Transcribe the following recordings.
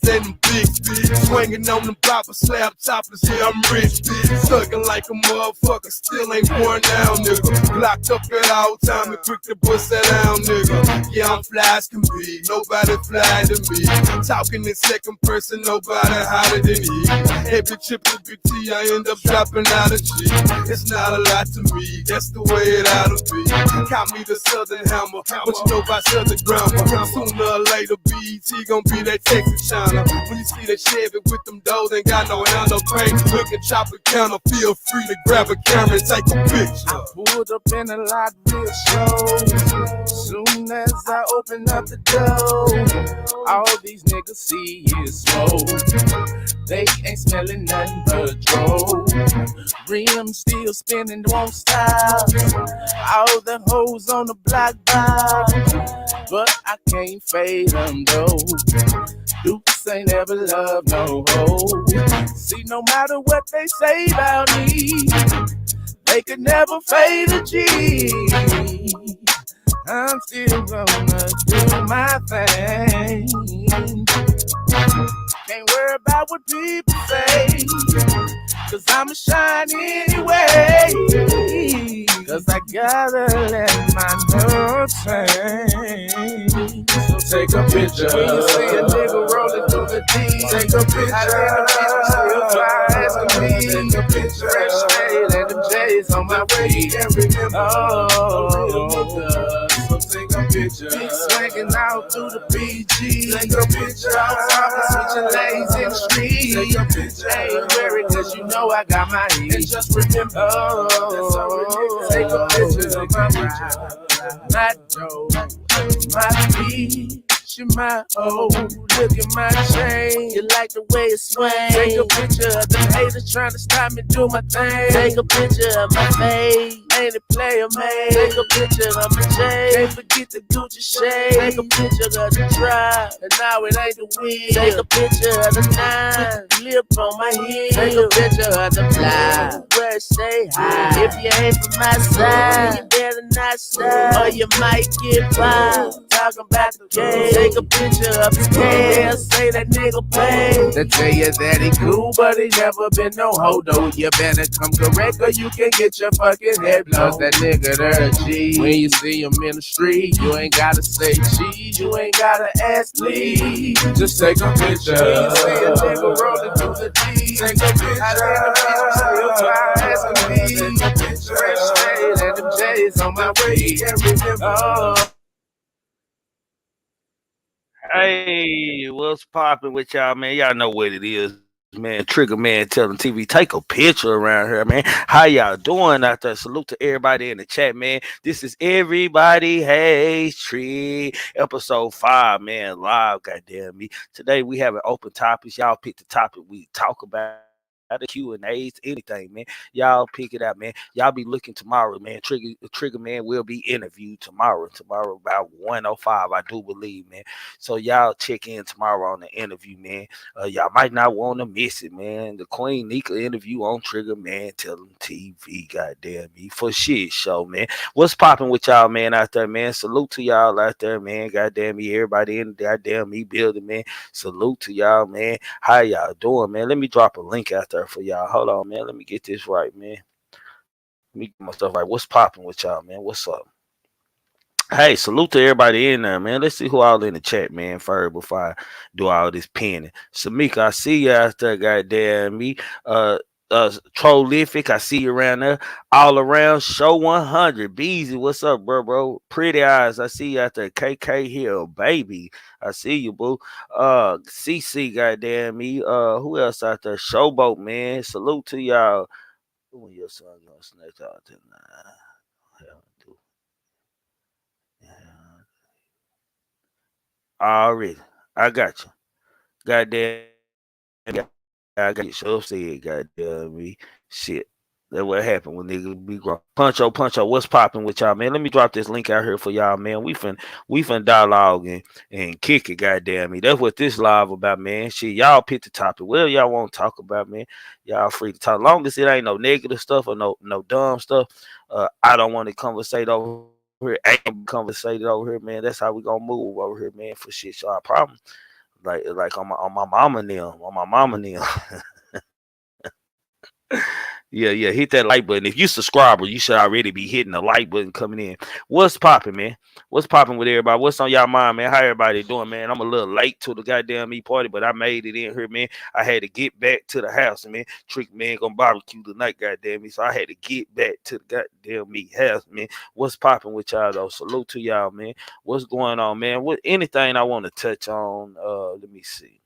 and them big bitch. Swinging on them bopper slab topless, yeah, I'm rich, bitch. Sucking like a motherfucker, still ain't born down, nigga. Locked up at all time and quick to bust that down, nigga. Yeah, I'm fly as can be, nobody fly than me. Talking in second person, nobody hotter than he. Every trip to Big T, I end up dropping out of G. It's not a lot to me, that's the way it ought to be. Call me the Southern Hammer, what you know about Southern grammar? Sooner or later, BET gon' be that Texas China. When you see that Chevy with them doors, ain't got no handle, paint. Looking chopper counter, feel free to grab a camera and take a picture. I pulled up in a lot real slow. Soon as I open up the door, all these niggas see is smoke. They ain't smelling nothing but dro. Rims still spinning, won't stop. All the hoes on the block by, but I can't fade them though. Dukes ain't ever loved no hoe. See, no matter what they say about me, they could never fade a G. I'm still gonna do my thing. Can't worry about what people say, cause I'ma shine anyway. Cause I gotta let my nerves hang. So take a picture. When you see a nigga rolling through the D, take a picture. I still fly as a me. Take a picture. Fresh shade and them J's on my way. So take a picture. Be swinging out through the PG. Take a picture. I'm switching lanes in the street. Take a picture. Ain't worried cause you know I got my heat. And just remember, take a picture of my ride, my dough, my beach, my look at my chain. You like the way it swing. Take a picture of them haters trying to stop me do my thing. Take a picture of my face. Ain't it player made? Take a picture of my chain. Can't forget the Gucci shade. Take a picture of the drive, and now it ain't the wheel. Take a picture of the nine, lip on my heel. Take a picture of the fly, where it stay high. If you ain't from my side, you better not stop, or you might get by. Talking about the game. Take a picture of his cash, say that nigga pay. They tell you that he cool, but he never been no hodo. You better come correct or you can get your fucking head blown. That nigga there, G. When you see him in the street, you ain't gotta say cheese, you ain't gotta ask please. Just take a picture. When you see a nigga rolling through the D, take a picture. I see the bitch still fly asking me. Take a picture. Fresh shade and them J's on my way. And remember, Hey, what's poppin' with y'all, man? Y'all know what it is, man. Triggamantellemtv, take a picture around here, man. How y'all doing out there? Salute to everybody in the chat, man. This is Everybody Hates Trig, episode 5, man, live, goddamn me. Today we have an open topics. Y'all pick the topic we talk about. The Q&A's, anything, man. Y'all pick it out, man. Y'all be looking tomorrow, man. Trigger man will be interviewed tomorrow about 1:05, I do believe, man. So y'all check in tomorrow on the interview, man. Y'all might not want to miss it, man. The Queen Nika interview on Triggamantellemtv, goddamn me, for shit show, man. What's popping with y'all, man, out there, man? Salute to y'all out there, man. Goddamn me, everybody in the goddamn me building, man. Salute to y'all, man. How y'all doing, man? Let me drop a link out there for y'all. Hold on, man. Let me get this right, man. Let me get my stuff right. What's popping with y'all, man? What's up? Hey, salute to everybody in there, man. Let's see who all in the chat, man, first before I do all this pinning. Samika, I see you out there, goddamn me. Trollific, I see you around there. All around, show 100. Beezy, what's up, bro? Pretty eyes, I see you out there. KK Hill, baby, I see you, boo. CC, goddamn me. Who else out there? Showboat, man. Salute to y'all. When your son gonna snatch out tonight? Already, I got you. Goddamn, I got you. So said, goddamn me. Shit. That's what happened when niggas be grown. Puncho, what's popping with y'all, man? Let me drop this link out here for y'all, man. We fin dialogue and kick it, goddamn me. That's what this live about, man. Shit, y'all pick the topic. Well, y'all want to talk about, man. Y'all free to talk. Long as it ain't no negative stuff or no dumb stuff, I don't want to conversate over here. Ain't conversated over here, man. That's how we gonna move over here, man. For shit, so I promise. like on my mama and them, on my mama and them. Yeah, hit that like button. If you subscriber, you should already be hitting the like button coming in. What's popping, man? What's popping with everybody? What's on y'all mind, man? How everybody doing, man? I'm a little late to the goddamn me party, but I made it in here, man. I had to get back to the house, man. Trick man gonna barbecue tonight, goddamn me. So I had to get back to the goddamn me house, man. What's popping with y'all though? Salute to y'all, man. What's going on, man? What anything I want to touch on? Let me see.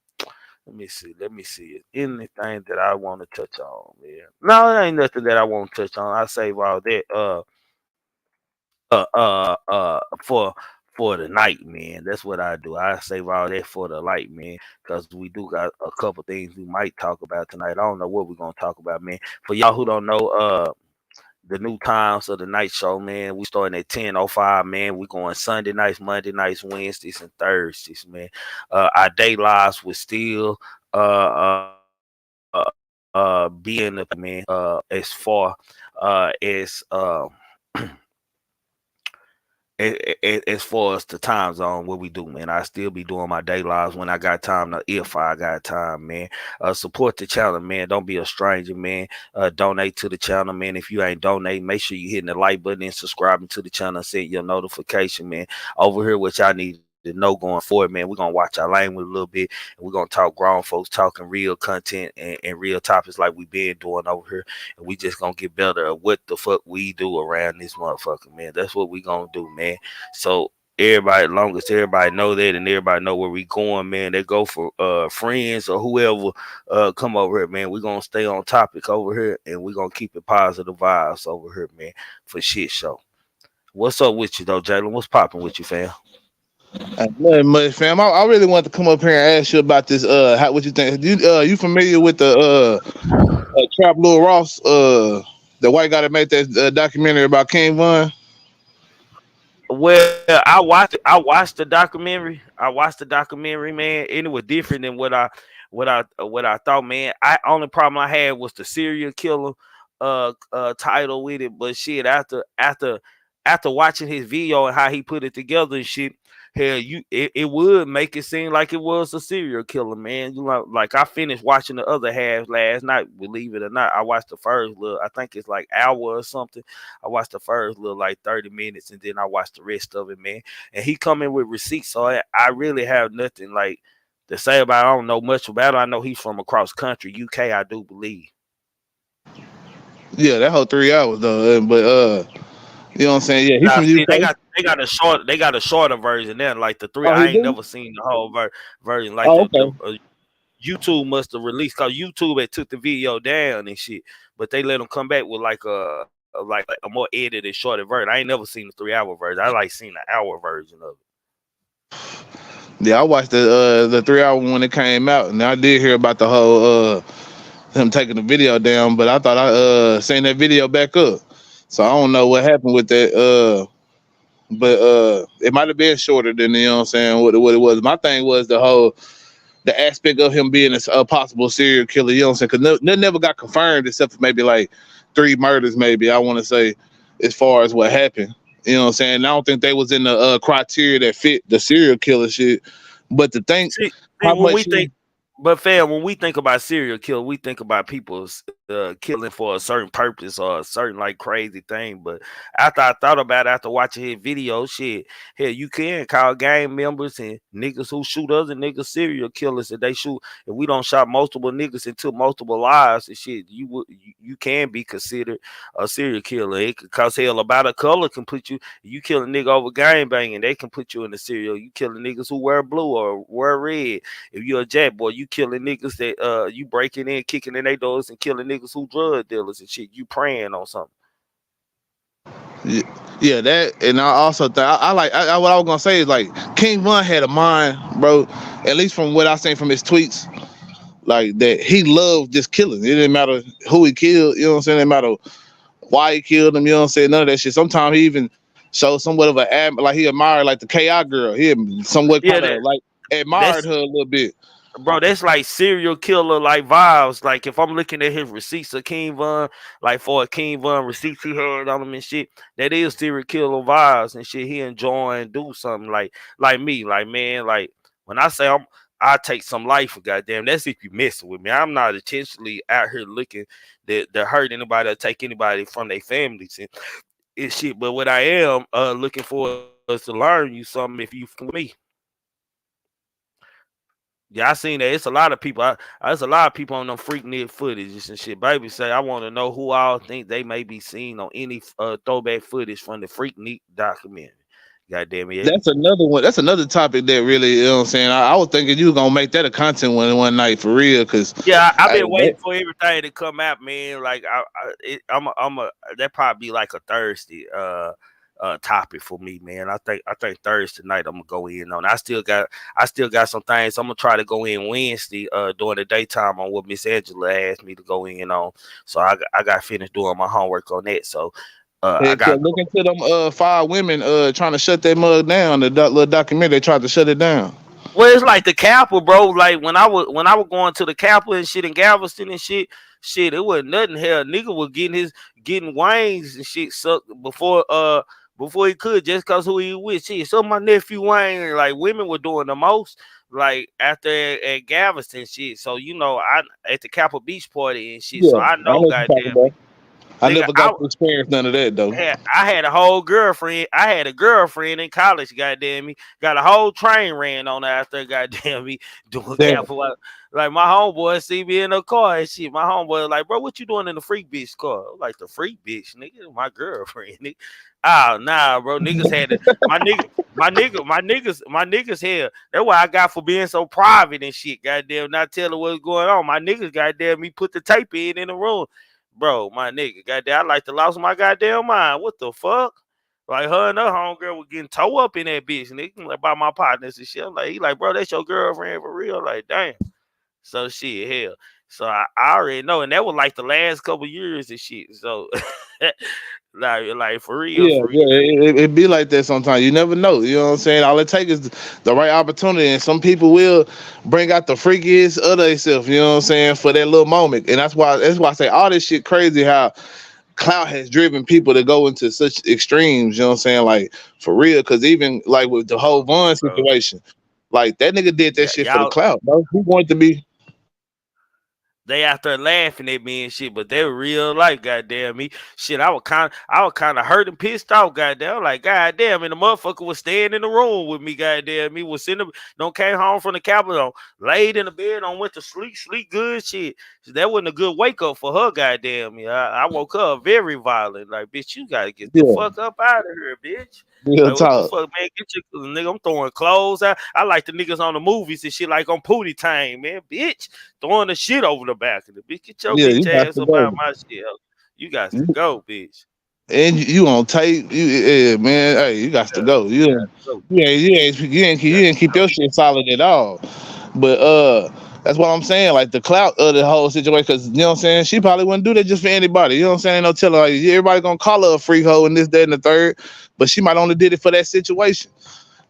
Let me see. Anything that I want to touch on, man? No, it ain't nothing that I want to touch on. I save all that uh uh uh for for the night, man. That's what I do. I save all that for the light, man. Because we do got a couple things we might talk about tonight. I don't know what we're gonna talk about, man. For y'all who don't know, the new times of the night show, man. We starting at 10:05, man. We going Sunday nights, Monday nights, Wednesdays, and Thursdays, man. Our day lives will still being the man as far as as far as the time zone, what we do, man. I still be doing my day lives when I got time if I got time, man. Support the channel, man. Don't be a stranger, man. Donate to the channel, man. If you ain't donating, make sure you hitting the like button and subscribing to the channel and set your notification, man. Over here, what y'all need to know going forward, man. We're gonna watch our language a little bit, and we're gonna talk grown folks talking real content and real topics like we been doing over here. And we just gonna get better at what the fuck we do around this motherfucker, man. That's what we gonna do, man. So everybody, long as everybody know that and everybody know where we going, man, they go for friends or whoever come over here, man. We gonna stay on topic over here, and we gonna keep it positive vibes over here, man, for shit show. What's up with you though, Jalen? What's popping with you, fam? Nothing much, fam. I really wanted to come up here and ask you about this. What you think? You familiar with the Trap Lil Ross? The white guy that made that documentary about King Von. Well, I watched the documentary. I watched the documentary, man, and it was different than what I thought, man. I only problem I had was the serial killer title with it, but shit, after watching his video and how he put it together and shit, hell, it would make it seem like it was a serial killer, man. You know, like I finished watching the other half last night, believe it or not. I watched the first little, I think it's like hour or something. I watched the first little like 30 minutes, and then I watched the rest of it, man. And he coming with receipts, so I really have nothing like to say about it. I don't know much about it. I know he's from across country, UK, I do believe. Yeah, that whole 3 hours though. You know what I'm saying? Yeah, he's Now, from see, UK. they got a shorter version there, like the three. Oh, he I ain't do? never seen the whole version, like Oh, the okay. YouTube must have released, cause YouTube had took the video down and shit, but they let them come back with like a more edited shorter version. I ain't never seen the 3 hour version. I like seen the hour version of Yeah, I watched the 3 hour when it came out, and I did hear about the whole him taking the video down, but I thought I seen that video back up. So I don't know what happened with that. But it might have been shorter than, you know what I'm saying, what it was. My thing was the aspect of him being a possible serial killer, you know what I'm saying? Because nothing never got confirmed except for maybe like 3 murders, maybe, I want to say, as far as what happened. You know what I'm saying? I don't think they was in the criteria that fit the serial killer shit. But to think it. See, how when we much think, but fam, when we think about serial killer, we think about people killing for a certain purpose or a certain like crazy thing. But after I thought about it, after watching his video, shit, hell, you can call gang members and niggas who shoot other niggas serial killers. If they shoot, if we don't shot multiple niggas into multiple lives and shit, you can be considered a serial killer. It could cause hell about a color can put you. You kill a nigga over gang banging, they can put you in the serial. You killing niggas who wear blue or wear red. If you're a jack boy, you killing niggas that you breaking in, kicking in their doors and killing niggas who drug dealers and shit. You praying on something. yeah, yeah, that, and I also think I like what I was gonna say is like King Von had a mind, bro. At least from what I seen from his tweets, like that he loved just killing. It didn't matter who he killed, you know what I'm saying? It didn't matter why he killed him, you know what I'm saying? None of that shit. Sometimes he even showed somewhat of like he admired like the KI girl. He somewhat Yeah, kind of like admired that's her a little bit. bro. That's like serial killer like vibes. Like if I'm looking at his receipts of King Von, like for a King Von receipts he had on him and shit, that is serial killer vibes and shit. He enjoying do something like me, like man, like when I say I take some life. Goddamn, that's if you messing with me. I'm not intentionally out here looking to hurt anybody or take anybody from their families and shit. But what I am looking for is to learn you something if you with me. Yeah, I seen that. It's a lot of people. There's a lot of people on them freaknik footage and shit. Baby say, I want to know who all think they may be seen on any throwback footage from the freaknik documentary. God damn it. That's another one. That's another topic that really, you know what I'm saying. I was thinking you were gonna make that a content one night for real, cause Yeah, I've I, been waiting for everything to come out, man. Like I'm a that probably be like a Thursday topic for me, man. I think Thursday night I'm gonna go in on. I still got some things. I'm gonna try to go in Wednesday during the daytime on what Miss Angela asked me to go in on. So I got finished doing my homework on that. So I got look into them 5 women trying to shut that mug down. The little documentary they tried to shut it down. well, it's like the Capitol, bro. Like when I was going to the Capitol and shit in Galveston and shit, it wasn't nothing. Hell, nigga was getting wings and shit sucked before he could, just cause who he with. Shit, so my nephew Wayne, like women were doing the most, like after at Galveston shit. So I at the Capitol Beach party and shit. Yeah, So I I know know, what you're talking goddamn about. me, I nigga, never got to experience none of that though. I had a whole girlfriend. I had a girlfriend in college. Goddamn me, got a whole train ran on her after. Goddamn me, doing Damn. Capitol. Like my homeboy see me in the car and shit. My homeboy was like, bro, what you doing in the freak bitch car? I'm like, the freak bitch, nigga, my girlfriend. Nigga. Oh nah, bro. Niggas had to, my niggas here. That's why I got for being so private and shit. Goddamn, not telling what's going on. My niggas, goddamn me, put the tape in the room. Bro, my nigga, goddamn, I like to lose my goddamn mind. What the fuck? Like her and her homegirl was getting toe up in that bitch, nigga, like by my partners and shit. I'm like, he like, bro, that's your girlfriend for real? Like, damn. So shit, hell. So I already know, and that was like the last couple years and shit. So like for real, Yeah, for real. yeah, it be like that sometimes. You never know. You know what I'm saying? All it takes is the right opportunity, and some people will bring out the freakiest of themselves. You know what I'm saying? For that little moment, and that's why I say all this shit crazy. How clout has driven people to go into such extremes. You know what I'm saying? Like for real, because even like with the whole Vaughn Bro. situation, like that nigga did that Yeah, shit for the y'all clout, bro. He wanted to be. they out there laughing at me and shit, but they were real life, goddamn me. Shit, I was kind of hurt and pissed off, goddamn. Like, goddamn, and the motherfucker was staying in the room with me, goddamn me. Was sitting, don't came home from the Capitol, laid in the bed, on went to sleep good, shit. So that wasn't a good wake up for her, goddamn me. I woke up very violent, like, bitch, you gotta get the Yeah, fuck up out of here, bitch. real Like, what the talk. fuck, man? Get your nigga. I'm throwing clothes out. I like the niggas on the movies and shit like on Pootie Tang, man. Bitch, throwing the shit over the back of the bitch. Get your Yeah, bitch you got ass to up out of go. my shit. You got to go, bitch. And you on tape, yeah, man. Hey, you got to Yeah, go. you got to go. You You got ain't keep to your go. shit solid at all. But that's what I'm saying. Like the clout of the whole situation, because you know what I'm saying. She probably wouldn't do that just for anybody. You know what I'm saying? Ain't no telling. Like yeah, everybody gonna call her a freak hoe and this, that, and the third. But she might only did it for that situation.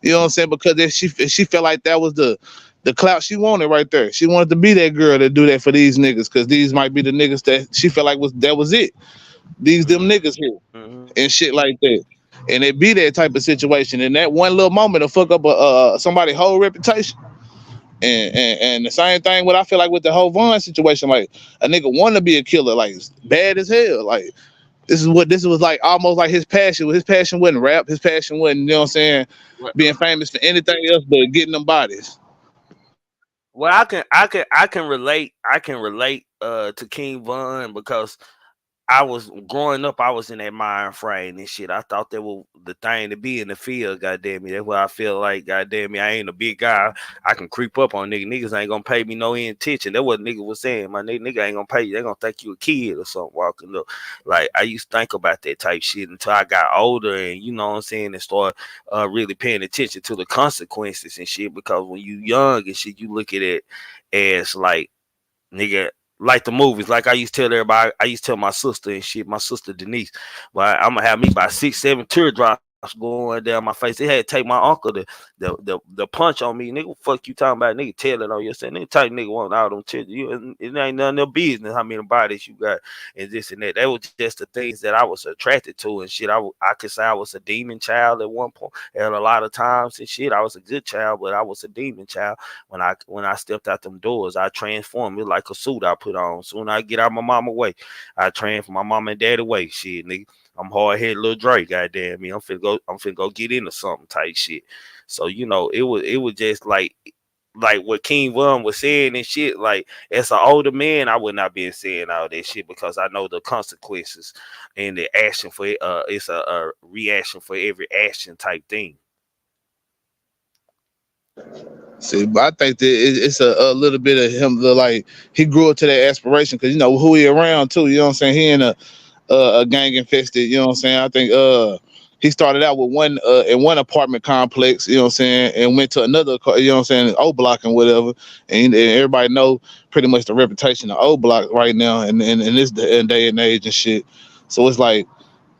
You know what I'm saying? Because if she felt like that was the clout she wanted right there. She wanted to be that girl that do that for these niggas, because these might be the niggas that she felt like was it. These them Mm-hmm. niggas here and shit like that. And it be that type of situation. And that one little moment will fuck up somebody's whole reputation. And the same thing what I feel like with the whole Vaughn situation, like a nigga want to be a killer, like bad as hell. Like this was like almost like his passion. His passion wasn't rap. His passion wasn't, you know what I'm saying, being famous for anything else but getting them bodies. Well, I can relate to King Von because I was growing up, I was in that mind frame and shit. I thought that was the thing to be in the field, goddamn me. That's why I feel like, goddamn me, I ain't a big guy. I can creep up on niggas. Niggas ain't gonna pay me no attention. That's what nigga was saying. My nigga ain't gonna pay you. They gonna think you a kid or something walking up. Like I used to think about that type shit until I got older and you know what I'm saying, and start really paying attention to the consequences and shit. Because when you young and shit, you look at it as like nigga, like the movies. Like I used to tell everybody, I used to tell my sister and shit, my sister Denise, well, I'm gonna have me by 6, 7 teardrops going down my face. It had to take my uncle the punch on me. Nigga, fuck you talking about? Nigga, tell it on yourself. Nigga, type nigga want all them children. It ain't none of their business how many bodies you got and this and that. That was just the things that I was attracted to and shit. I could say I was a demon child at one point. And a lot of times and shit, I was a good child, but I was a demon child. When I stepped out them doors, I transformed it like a suit I put on. Soon I get out my mama way, I transform my mama and daddy way. Shit, nigga. I'm hard headed little Drake, goddamn me. I'm finna go get into something type shit. So, it was just like what King Von was saying and shit. Like, as an older man, I would not be saying all that shit because I know the consequences and the action for it. It's a reaction for every action type thing. See, but I think that it's a little bit of him. Like he grew up to that aspiration because you know who he around too. You know what I'm saying? He in a gang infested. You know what I'm saying? I think he started out with one in one apartment complex. You know what I'm saying? And went to another. You know what I'm saying? O Block and whatever. And everybody know pretty much the reputation of O Block right now and in this day and age and shit. So it's like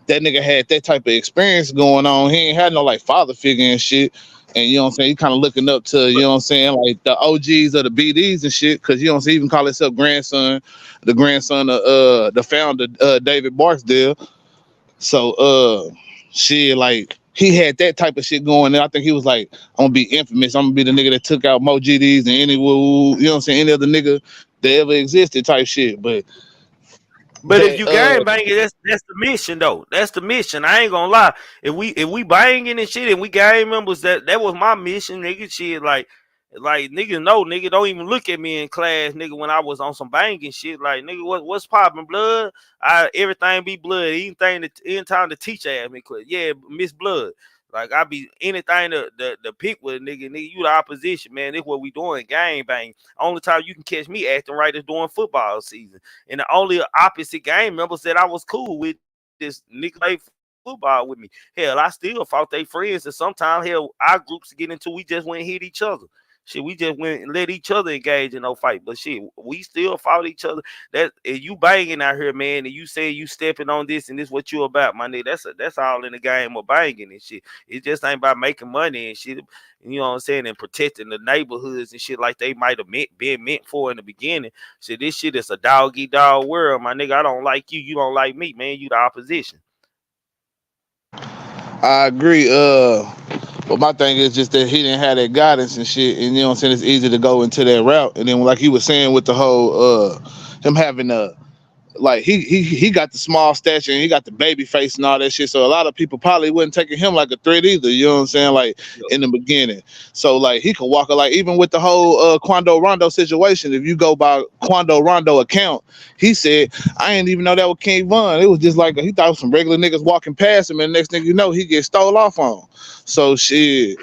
that nigga had that type of experience going on. He ain't had no like father figure and shit. And you know what I'm saying? He kind of looking up to, you know what I'm saying, like the OGs of the BDs and shit. Cause you know what I'm saying, he even call himself grandson, the grandson of the founder, David Barksdale. So shit, like he had that type of shit going. And I think he was like, I'm gonna be infamous. I'm gonna be the nigga that took out more GDs than any, you know what I'm saying, any other nigga that ever existed type shit. But if That you gang banging, that's the mission though. That's the mission. I ain't gonna lie. If we banging and shit and we gang members, that was my mission, nigga. Shit, like nigga, no, nigga, don't even look at me in class, nigga. When I was on some banging shit, like nigga, what's popping, blood? Everything be blood. Anytime the teacher asked me, yeah, Miss Blood. Like I be anything to pick with a nigga, you the opposition, man. This what we doing, gang bang. Only time you can catch me acting right is during football season. And the only opposite game member said I was cool with this nigga played football with me. Hell, I still fought they friends, and sometimes hell, our groups get into we just went and hit each other. Shit, we just went and let each other engage in no fight. But shit, we still fought each other. That and you banging out here, man, and you say you stepping on this and this what you about, my nigga. That's all in the game of banging and shit. It just ain't about making money and shit. You know what I'm saying? And protecting the neighborhoods and shit like they might have been meant for in the beginning. So this shit is a dog eat dog world, my nigga. I don't like you. You don't like me, man. You the opposition. I agree. But my thing is just that he didn't have that guidance and shit, and you know what I'm saying. It's easy to go into that route, and then like you were saying with the whole him having like he got the small stature and he got the baby face and all that shit. So a lot of people probably wasn't taking him like a threat either. You know what I'm saying? Like in the beginning. So like he could walk like even with the whole Quando Rondo situation. If you go by Quando Rondo account, he said I didn't even know that was King Von. It was just like he thought some regular niggas walking past him, and next thing you know, he gets stole off on. So shit,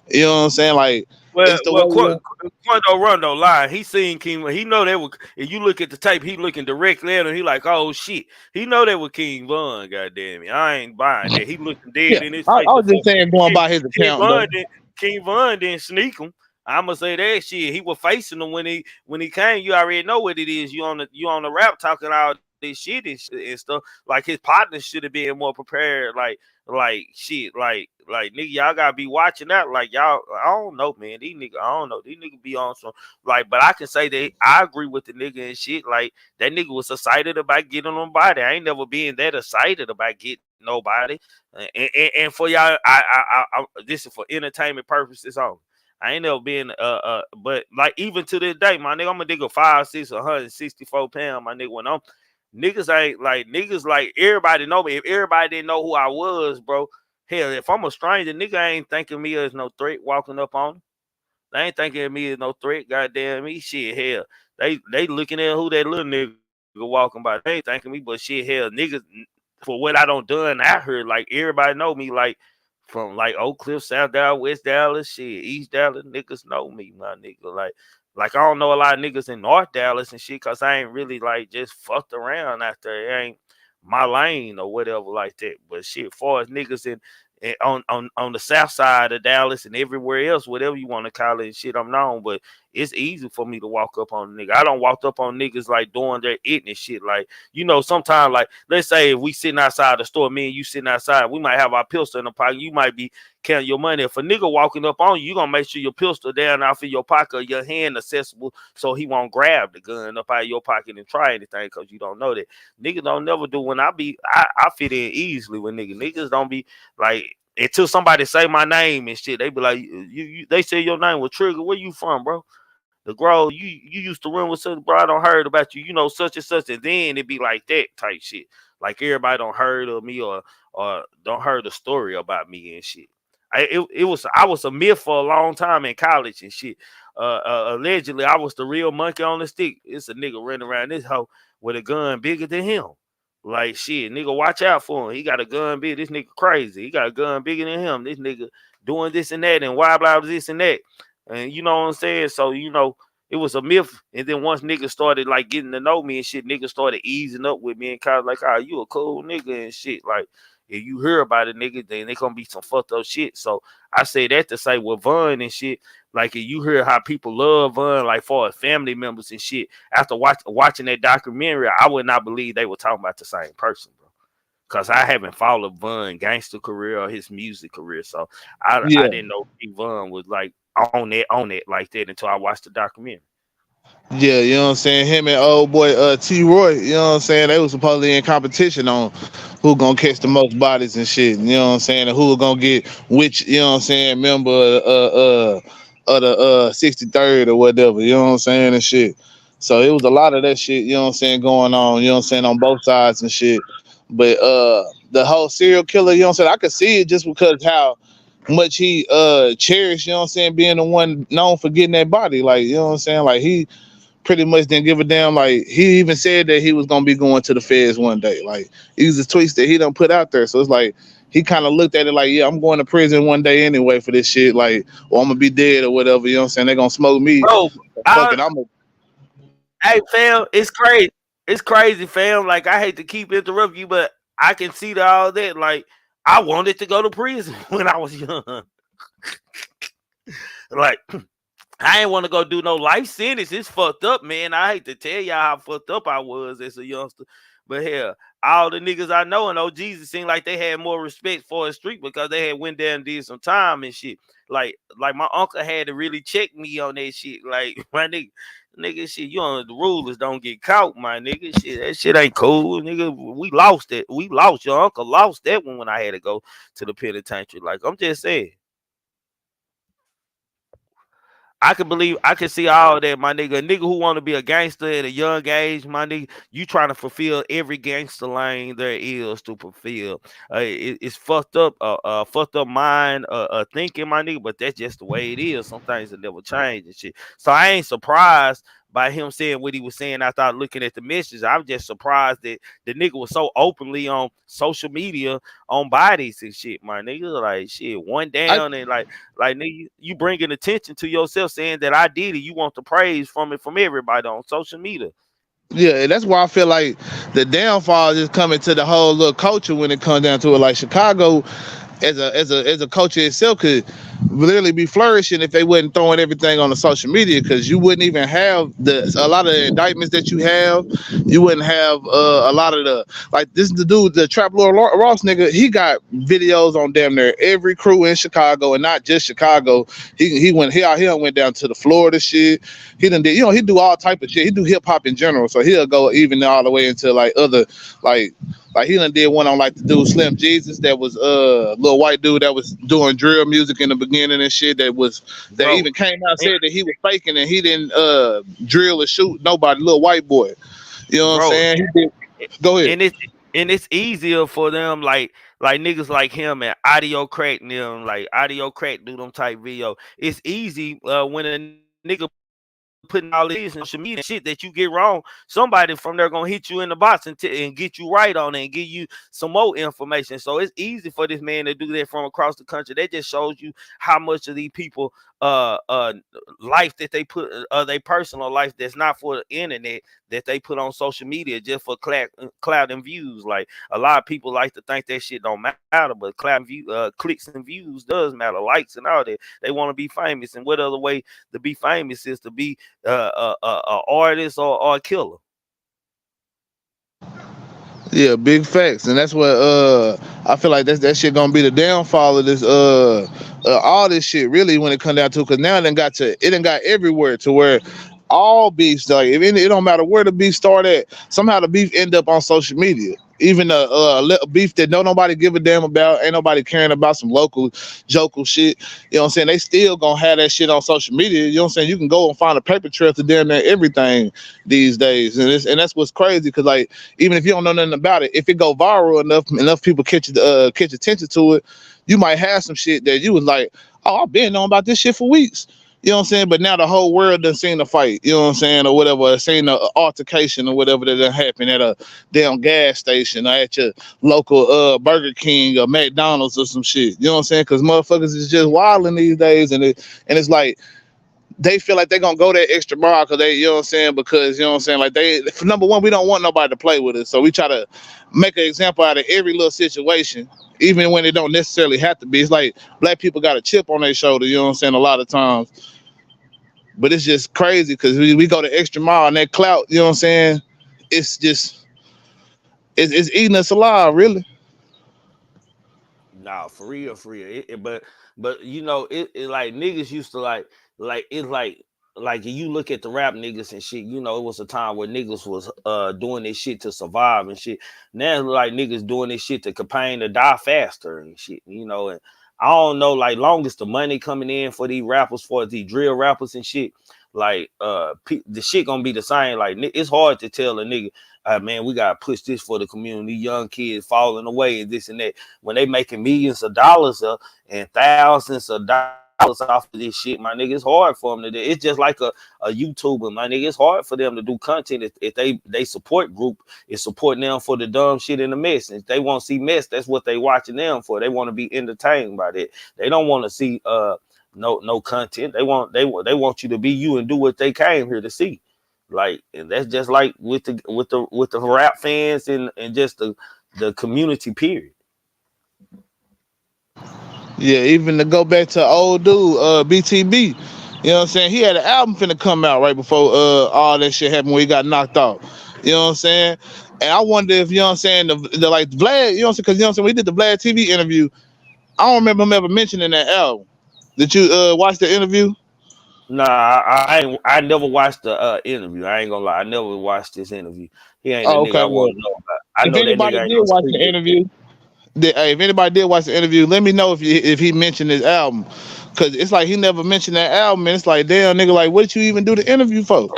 you know what I'm saying? Like Well, it's the well, way. Quando Rondo lie. He seen King. He know that was. If you look at the tape, he looking directly at him. He like, oh shit. He know that was King Von. Goddamn it, I ain't buying that. He looking Yeah, dead in his I face. was just saying going by his King account Von though. didn't. King Von didn't sneak him. I'ma say that shit. He was facing him when he came. You already know what it is. You on the rap talking all this shit and stuff. Like his partner should have been more prepared. Like shit. Like nigga, y'all gotta be watching out. Like y'all, I don't know, man. These niggas, I don't know. These niggas be on some like, but I can say that I agree with the nigga and shit. Like that nigga was excited about getting on body. I ain't never been that excited about getting nobody. And for y'all, this is for entertainment purposes only. I ain't never been but like even to this day, my nigga, I'm a nigga 5'6", 164 pounds, my nigga. When I'm niggas ain't like niggas like everybody know me. If everybody didn't know who I was, bro, hell, if I'm a stranger, nigga ain't thinking me as no threat walking up on them. They ain't thinking of me as no threat, goddamn me. Shit, hell. They looking at who that little nigga walking by. They ain't thinking me, but shit, hell, niggas for what I don't done out here, like everybody know me, like from like Oak Cliff, South Dallas, West Dallas, shit, East Dallas, niggas know me, my nigga. Like I don't know a lot of niggas in North Dallas and shit, cause I ain't really like just fucked around out there. It ain't my lane or whatever like that. But shit, far as niggas on the south side of Dallas and everywhere else, whatever you want to call it, shit, I'm known. But it's easy for me to walk up on a nigga. I don't walk up on niggas like doing their ignorant shit. Like, you know, sometimes, like, let's say if we sitting outside the store, me and you sitting outside, we might have our pistol in the pocket. You might be counting your money. If a nigga walking up on you, you gonna make sure your pistol down off of your pocket, or your hand accessible, so he won't grab the gun up out of your pocket and try anything, because you don't know that. Niggas don't never do. When I fit in easily with niggas. Niggas don't be like, until somebody say my name and shit, they be like, you they say your name was Trigger. Where you from, bro? The Grove. You used to run with something, bro. I don't heard about you. You know, such and such. And then it be like that type shit. Like everybody don't heard of me, or don't heard the story about me and shit. I was a myth for a long time in college and shit. Allegedly, I was the real monkey on the stick. It's a nigga running around this hoe with a gun bigger than him. Like, shit, nigga, watch out for him. He got a gun big. This nigga crazy. He got a gun bigger than him. This nigga doing this and that, and why blah this and that. And you know what I'm saying? So, you know, it was a myth. And then once niggas started like getting to know me and shit, niggas started easing up with me and kind of like, oh, you a cool nigga and shit. Like, if you hear about it, nigga, then they gonna be some fucked up shit. So I say that to say with Vaughn and shit, like, if you hear how people love Vaughn, like for family members and shit, after watching that documentary, I would not believe they were talking about the same person, bro. Cause I haven't followed Vaughn gangster career or his music career, so I didn't know Vaughn was like on it like that until I watched the documentary. Yeah, you know what I'm saying? Him and old boy T Roy, you know what I'm saying? They was supposedly in competition on who gonna catch the most bodies and shit. You know what I'm saying? And who gonna get which, you know what I'm saying, member of the 63rd or whatever, you know what I'm saying, and shit. So it was a lot of that shit, you know what I'm saying, going on, you know what I'm saying, on both sides and shit. But the whole serial killer, you know what I'm saying, I could see it just because how much he cherished, you know what I'm saying, being the one known for getting that body. Like, you know what I'm saying? Like, he pretty much didn't give a damn. Like, he even said that he was gonna be going to the feds one day. Like, these are tweets that he done put out there. So it's like he kind of looked at it like, yeah, I'm going to prison one day anyway for this shit. Like, or I'm gonna be dead or whatever. You know what I'm saying? They're gonna smoke me. Bro, Fuck it, I'm gonna. hey fam, it's crazy. It's crazy, fam. Like, I hate to keep interrupting you, but I can see all that. Like, I wanted to go to prison when I was young. Like, I ain't want to go do no life sentence. It's fucked up, man. I hate to tell y'all how fucked up I was as a youngster. But hell, all the niggas I know and OGs, it seemed like they had more respect for the street because they had went there and did some time and shit. Like my uncle had to really check me on that shit. Like, my nigga, shit, you know, the rulers don't get caught, my nigga. Shit, that shit ain't cool, nigga. We lost it. We lost. Your uncle lost that one when I had to go to the penitentiary. Like, I'm just saying. I can see all that, my nigga. A nigga who want to be a gangster at a young age, my nigga, you trying to fulfill every gangster lane there is to fulfill. It's fucked up, fucked up mind, thinking, my nigga. But that's just the way it is. Some things will never change and shit. So I ain't surprised by him saying what he was saying after looking at the message. I'm just surprised that the nigga was so openly on social media on bodies and shit, my nigga. Like, shit, one down and like nigga, you bringing attention to yourself saying that I did it. You want the praise from it from everybody on social media. Yeah, and that's why I feel like the downfall is coming to the whole little culture when it comes down to it. Like, Chicago, as a culture itself, could literally be flourishing if they wasn't throwing everything on the social media, because you wouldn't even have a lot of the indictments that you have. You wouldn't have a lot of the, like, this is the dude, the Trap Lord Ross nigga. He got videos on damn near every crew in Chicago, and not just Chicago. He went down to the Florida shit. He done did, you know, he do all type of shit. He do hip hop in general, so he'll go even all the way into like other like he done did one on like the dude Slim Jesus, that was little white dude that was doing drill music in the beginning and shit, that Bro, even came out and said that he was faking and he didn't drill or shoot nobody, little white boy. You know what I'm saying? He did. Go ahead. And it's easier for them, like niggas like him and Audio Crack and them, like Audio Crack do them type video. It's easy when a nigga putting all this in social media and shit that you get wrong, somebody from there gonna hit you in the box and get you right on it and give you some more information. So it's easy for this man to do that from across the country. That just shows you how much of these people life that they put, their personal life that's not for the internet, that they put on social media just for clout and views. Like, a lot of people like to think that shit don't matter, but clout and clicks and views does matter, likes and all that. They want to be famous, and what other way to be famous is to be a artist or a killer. Yeah, big facts, and that's what I feel like that shit gonna be the downfall of this all this shit really when it come down to, because now it done got everywhere to where all beefs, like it don't matter where the beef start at, somehow the beef end up on social media. Even a beef that nobody give a damn about, ain't nobody caring about, some local jokel shit. You know what I'm saying? They still gonna have that shit on social media. You know what I'm saying? You can go and find a paper trail to damn near everything these days, and that's what's crazy. Because like, even if you don't know nothing about it, if it go viral enough people catch attention to it, you might have some shit that you was like, oh, I've been knowing about this shit for weeks. You know what I'm saying? But now the whole world done seen the fight, you know what I'm saying, or whatever, seen the altercation or whatever that done happened at a damn gas station or at your local Burger King or McDonald's or some shit. You know what I'm saying? Because motherfuckers is just wilding these days, and it's like they feel like they're gonna go that extra mile because they, you know what I'm saying, because, you know what I'm saying, like, they, for number one, we don't want nobody to play with us, so we try to make an example out of every little situation, even when it don't necessarily have to be. It's like black people got a chip on their shoulder, you know what I'm saying, a lot of times. But it's just crazy because we go the extra mile, and that clout, you know what I'm saying, it's just it's eating us alive, really. Nah, for real, for real. But you know, it like niggas used to like it's like you look at the rap niggas and shit. You know, it was a time where niggas was doing this shit to survive and shit. Now it's like niggas doing this shit to campaign to die faster and shit. You know, and I don't know, like, long as the money coming in for these rappers, for these drill rappers and shit, like the shit gonna be the same. Like, it's hard to tell a nigga, man, we gotta push this for the community. Young kids falling away and this and that, when they making millions of dollars and thousands of dollars off of this shit, my nigga. It's hard for them to do. It's just like a YouTuber, my nigga. It's hard for them to do content if they support group is supporting them for the dumb shit and the mess. And if they want to see mess, that's what they watching them for. They want to be entertained by that. They don't want to see no content. They want you to be you and do what they came here to see. Like, and that's just like with the rap fans and just the community, period. Yeah, even to go back to old dude, BTB, you know what I'm saying? He had an album finna come out right before all that shit happened when he got knocked out. You know what I'm saying? And I wonder if, you know what I'm saying, the like Vlad, you know what I'm saying? Because, you know what I'm saying, we did the Vlad TV interview. I don't remember him ever mentioning that album. Did you watch the interview? Nah, I never watched the interview. I ain't gonna lie, I never watched this interview. He ain't the Oh, nigga okay. I Well, want to know about. I if know that anybody nigga ain't did no watch street the nigga. interview, if anybody did watch the interview, let me know if he mentioned his album. Cause it's like he never mentioned that album, and it's like, damn, nigga, like, what did you even do the interview for?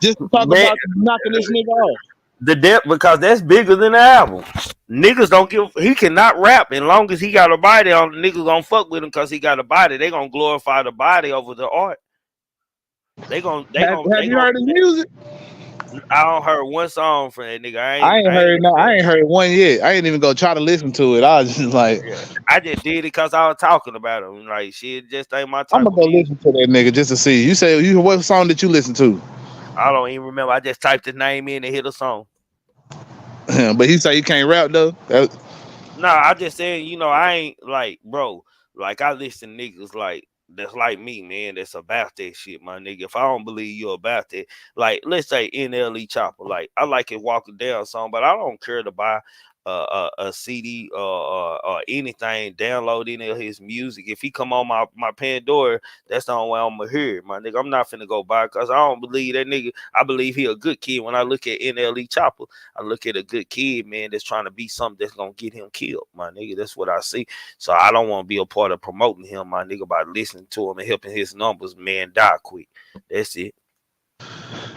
Just to talk Man, about knocking this nigga off. the depth, because that's bigger than the album. Niggas don't give. He cannot rap, and long as he got a body on, niggas gonna fuck with him because he got a body. They gonna glorify the body over the art. They gonna Have you heard his music? I don't heard one song from that nigga. I ain't heard no. I ain't heard one yet. I ain't even gonna try to listen to it. I was just like, Yeah. I just did it because I was talking about him. Like, shit, just ain't my type I'm gonna of go music. listen to that nigga just to see. You say what song did you listen to? I don't even remember. I just typed his name in and hit a song. But he say he can't rap though. Nah, I just saying, you know, I ain't like, bro, like, I listen to niggas like that's like me, man, that's about that shit, my nigga. If I don't believe you about that, like, let's say NLE Chopper, like, I like it Walking Down song, but I don't care to buy a CD or anything, download any of his music. If he come on my Pandora, that's the only way I'm gonna hear it, my nigga. I'm not finna go buy, because I don't believe that nigga. I believe he a good kid. When I look at NLE Chopper, I look at a good kid, man, that's trying to be something that's gonna get him killed, my nigga. That's what I see. So I don't want to be a part of promoting him, my nigga, by listening to him and helping his numbers, man, die quick. That's it.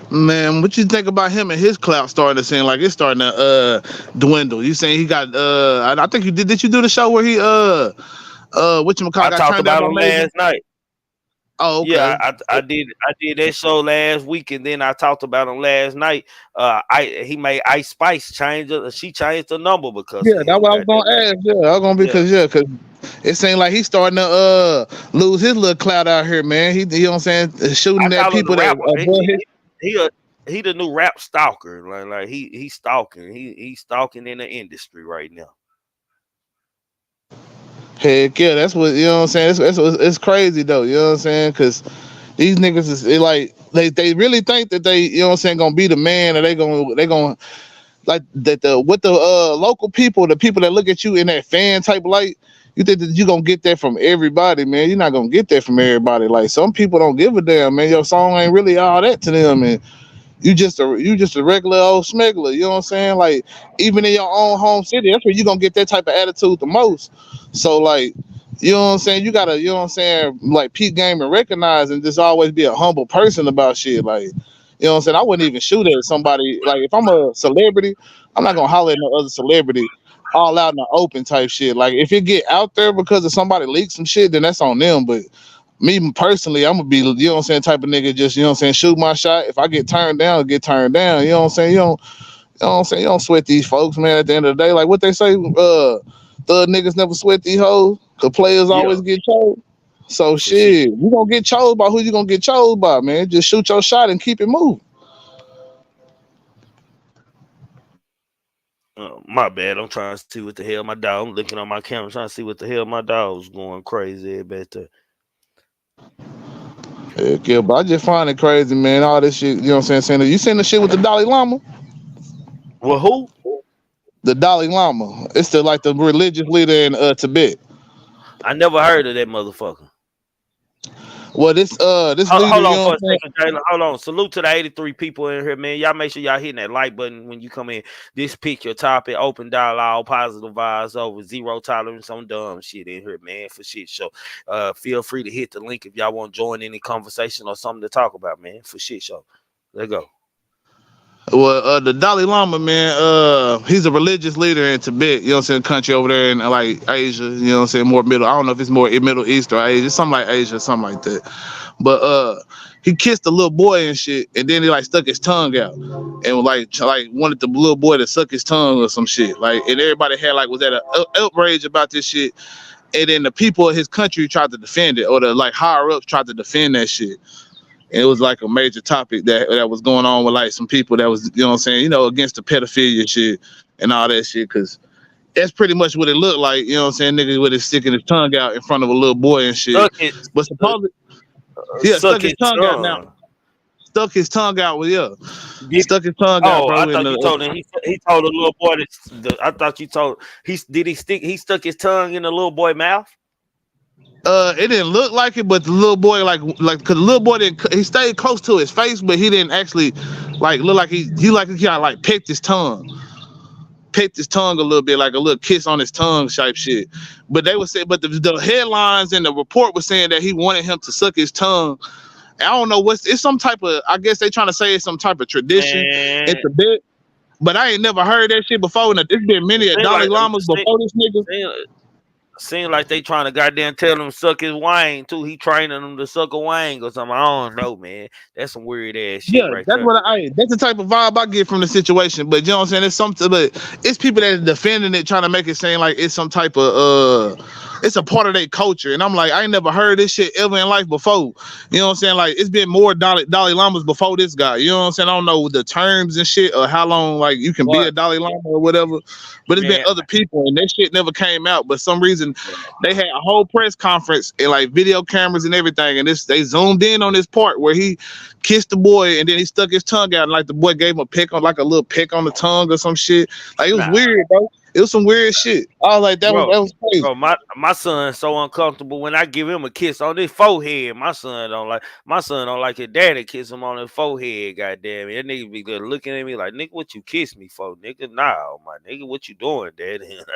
Man, what you think about him and his clout starting to seem like it's starting to dwindle? You saying he got I think you did you do the show where he whatchamacallit I got talked turned down about on him Navy? last night. Oh, okay. Yeah, I did that show last week, and then I talked about him last night. He made Ice Spice change it. She changed the number because Yeah, of that's him. what I was gonna Goddamn. ask. Yeah, I was gonna be Yeah. because It seemed like he's starting to lose his little clout out here, man. He, you know what I'm saying, I shooting at call him the people that rapper. avoid his. He the new rap stalker. Like he stalking. He's stalking in the industry right now. Heck yeah, that's what, you know what I'm saying. It's crazy though, you know what I'm saying, because these niggas is like they really think that they, you know what I'm saying, gonna be the man, or they gonna like that the with the local people, the people that look at you in that fan type light. You think that you gonna get that from everybody, man? You're not gonna get that from everybody. Like some people don't give a damn, man. Your song ain't really all that to them, and you just a regular old smuggler. You know what I'm saying? Like even in your own home city, that's where you gonna get that type of attitude the most. So like, you know what I'm saying? You gotta, you know what I'm saying, like peep game and recognize and just always be a humble person about shit. Like, you know what I'm saying? I wouldn't even shoot at somebody. Like if I'm a celebrity, I'm not gonna holler at no other celebrity all out in the open type shit. Like if it get out there because of somebody leaked some shit, then that's on them. But me personally, I'm gonna be, you know what I'm saying, type of nigga, just, you know what I'm saying, shoot my shot. If I get turned down, I get turned down. You know what I'm saying? You know what I'm saying? You don't sweat these folks, man, at the end of the day. Like what they say, thug niggas never sweat these hoes, cause players Yeah. always get chose. So shit, you gonna get chose by who you gonna get chose by, man. Just shoot your shot and keep it moving. My bad. I'm trying to see what the hell my dog. I'm looking on my camera trying to see what the hell my dog's going crazy back there. Heck yeah, but I just find it crazy, man. All this shit, you know what I'm saying? You seen the shit with the Dalai Lama? Well, who? The Dalai Lama. It's the like the religious leader in Tibet. I never heard of that motherfucker. Well, this leader, Hold you on know for what a I'm saying? second, Jalen. Hold on. Salute to the 83 people in here, man. Y'all make sure y'all hitting that like button when you come in. This pick your topic, open dialogue, positive vibes over, zero tolerance on dumb shit in here, man, for shit show. Feel free to hit the link if y'all want to join any conversation or something to talk about, man, for shit show. Let's go. Well, the Dalai Lama, man, he's a religious leader in Tibet, you know what I'm saying, country over there in like Asia, you know what I'm saying, more middle. I don't know if it's more Middle East or Asia, something like Asia, something like that. But he kissed a little boy and shit, and then he like stuck his tongue out and like wanted the little boy to suck his tongue or some shit. Like, and everybody had like was at an outrage about this shit. And then the people of his country tried to defend it, or the like higher ups tried to defend that shit. And it was like a major topic that was going on with like some people that was, you know what I'm saying, you know, against the pedophilia shit and all that shit, because that's pretty much what it looked like, you know what I'm saying, nigga with his sticking his tongue out in front of a little boy and shit. But supposedly, yeah, stuck his tongue out now. Stuck his tongue out with stuck his tongue out, bro. I thought you told him he told the little boy that I thought you told he stuck his tongue in the little boy mouth. It didn't look like it, but the little boy like cause the little boy he stayed close to his face, but he didn't actually like look like he kind of like pecked his tongue a little bit, like a little kiss on his tongue type shit. But they would say, but the headlines and the report was saying that he wanted him to suck his tongue. I don't know it's some type of, I guess they trying to say it's some type of tradition in Tibet, but I ain't never heard that shit before. And there's been many Dalai Lamas before this nigga. Seems like they trying to goddamn tell him to suck his wang too. He training them to suck a wang or something. I don't know, man. That's some weird ass shit. Yeah, right that's there. that's the type of vibe I get from the situation. But you know what I'm saying? It's something, but it's people that are defending it, trying to make it seem like it's some type of it's a part of their culture. And I'm like, I ain't never heard this shit ever in life before. You know what I'm saying? Like it's been more Dalai Lamas before this guy. You know what I'm saying? I don't know the terms and shit or how long like you can be a Dalai Lama or whatever. But it's been other people and that shit never came out. But some reason they had a whole press conference and like video cameras and everything. And they zoomed in on this part where he kissed the boy and then he stuck his tongue out and like the boy gave him a peck on like a little peck on the tongue or some shit. Like it was weird, bro. It was some weird shit. I was like, that was crazy. Bro, my son's so uncomfortable when I give him a kiss on his forehead. My son don't like his daddy kiss him on his forehead. Goddamn it, that nigga be good looking at me like, nigga, what you kiss me for, nigga? Nah, my nigga, what you doing, daddy? Like,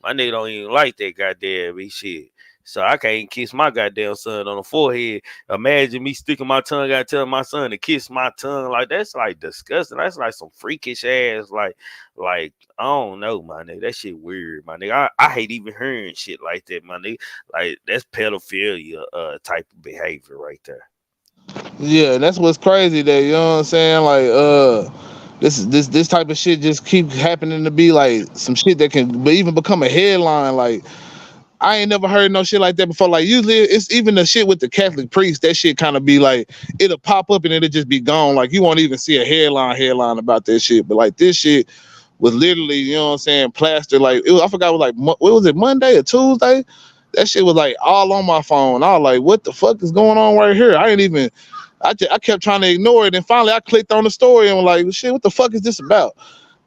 my nigga don't even like that goddamn shit. So I can't kiss my goddamn son on the forehead. Imagine me sticking my tongue out, telling my son to kiss my tongue. Like that's like disgusting. That's like some freakish ass. Like I don't know, my nigga. That shit weird, my nigga. I hate even hearing shit like that, my nigga. Like that's pedophilia type of behavior right there. Yeah, that's what's crazy there. You know what I'm saying? Like this type of shit just keep happening to be like some shit that can even become a headline. Like I ain't never heard no shit like that before. Like usually it's even the shit with the Catholic priest, that shit kind of be like, it'll pop up and it'll just be gone. Like you won't even see a headline about that shit. But like this shit was literally, you know what I'm saying, plastered. Like it was, I forgot, it was like, what was it, Monday or Tuesday? That shit was like all on my phone. I was like, what the fuck is going on right here? I kept trying to ignore it. And finally I clicked on the story and was like, shit, what the fuck is this about?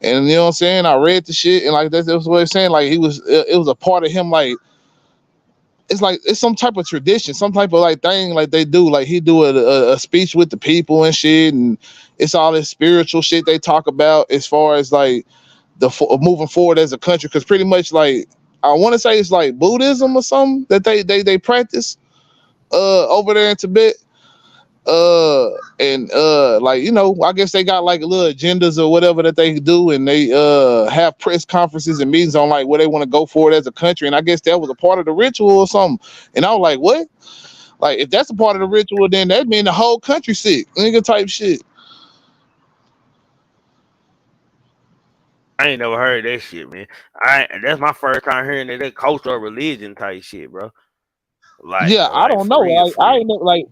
And you know what I'm saying? I read the shit and like that's what it's saying. Like it was a part of him, like it's like it's some type of tradition, some type of like thing like they do. Like he do a speech with the people and shit, and it's all this spiritual shit they talk about as far as like the moving forward as a country. Because pretty much like I want to say it's like Buddhism or something that they practice over there in Tibet. And like, you know, I guess they got like little agendas or whatever that they do, and they have press conferences and meetings on like where they want to go forward as a country. And I guess that was a part of the ritual or something. And I was like, what? Like if that's a part of the ritual, then that mean the whole country sick, nigga type shit. I ain't never heard that shit, man. That's my first time hearing that culture or religion type shit, bro. Like, yeah, I don't know. real, I ain't know, like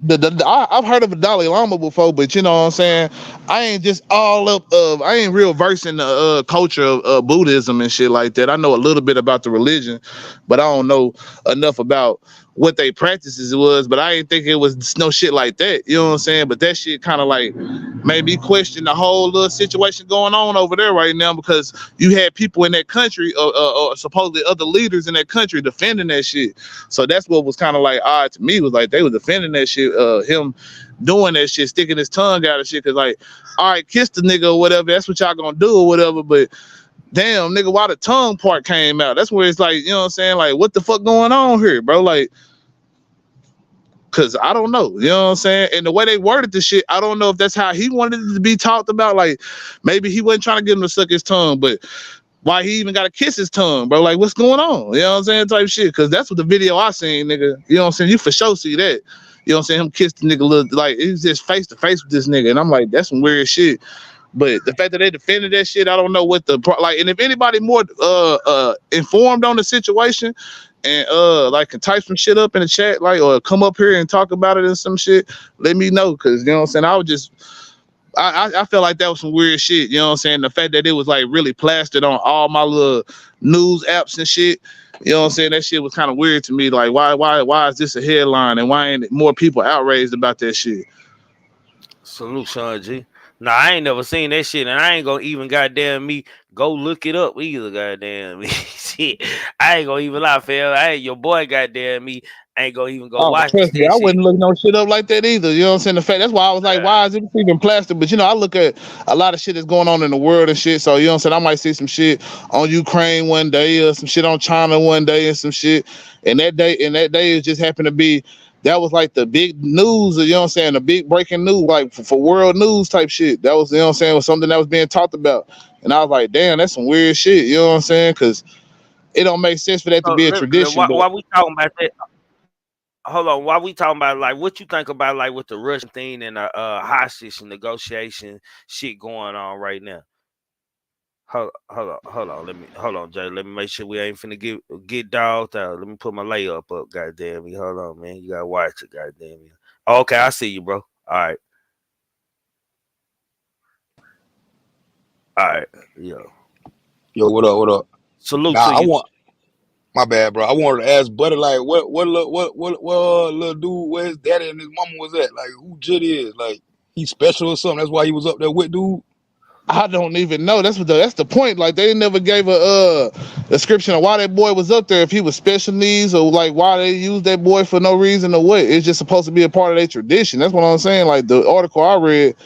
I've heard of a Dalai Lama before, but you know what I'm saying. I ain't just all up of. I ain't real versed in the culture of Buddhism and shit like that. I know a little bit about the religion, but I don't know enough about what they practices was. But I ain't think it was no shit like that. You know what I'm saying? But that shit kind of like made me question the whole little situation going on over there right now, because you had people in that country, or supposedly other leaders in that country defending that shit. So that's what was kind of like odd to me, was like they was defending that shit, him doing that shit, sticking his tongue out and shit. Cause like, all right, kiss the nigga or whatever, that's what y'all gonna do or whatever. But damn, nigga, why the tongue part came out? That's where it's like, you know what I'm saying? Like, what the fuck going on here, bro? Like, cause I don't know, you know what I'm saying? And the way they worded the shit, I don't know if that's how he wanted it to be talked about. Like, maybe he wasn't trying to get him to suck his tongue, but why he even got to kiss his tongue, bro? Like, what's going on? You know what I'm saying? Type shit. Cause that's what the video I seen, nigga. You know what I'm saying? You for sure see that. You know what I'm saying? Him kiss the nigga, little, like, it's just face to face with this nigga. And I'm like, that's some weird shit. But the fact that they defended that shit, I don't know what the, like, and if anybody more informed on the situation, and like can type some shit up in the chat, like, or come up here and talk about it and some shit, let me know. Cause you know what I'm saying, I was just, I felt like that was some weird shit. You know what I'm saying? The fact that it was like really plastered on all my little news apps and shit, you know what I'm saying, that shit was kind of weird to me. Like, why is this a headline, and why ain't more people outraged about that shit? Salute, Sean G. Nah, I ain't never seen that shit, and I ain't gonna even goddamn me go look it up either. Goddamn me, shit. I ain't gonna even lie, fam. Your boy, goddamn me, ain't gonna even go watch trust me, that I shit. wouldn't look no shit up like that either. You know what I'm saying? The fact, that's why I was like, why is it even plastered? But you know, I look at a lot of shit that's going on in the world and shit. So you know what I'm saying? I might see some shit on Ukraine one day, or some shit on China one day, and some shit. And that day it just happened to be, that was like the big news, you know what I'm saying? The big breaking news, like for world news type shit. That was, you know what I'm saying, was something that was being talked about. And I was like, damn, that's some weird shit. You know what I'm saying? Because it don't make sense for that to be a tradition. Why we talking about that? Hold on, why we talking about, like, what you think about, like, with the Russian thing and the hostage negotiation shit going on right now? Hold on, Jay. Let me make sure we ain't finna get dogged out. Let me put my layup up, goddamn me. Hold on, man. You gotta watch it, goddamn me. Okay, I see you, bro. All right, yo, what up? salute Nah, to you. my bad, bro. I wanted to ask Buddy, like, what little dude, where his daddy and his mama was at? Like, who Jit is? Like, he special or something? That's why he was up there with dude? I don't even know. That's the point. Like, they never gave a description of why that boy was up there, if he was special needs, or like why they used that boy for no reason or what. It's just supposed to be a part of their tradition. That's what I'm saying. Like, the article I read,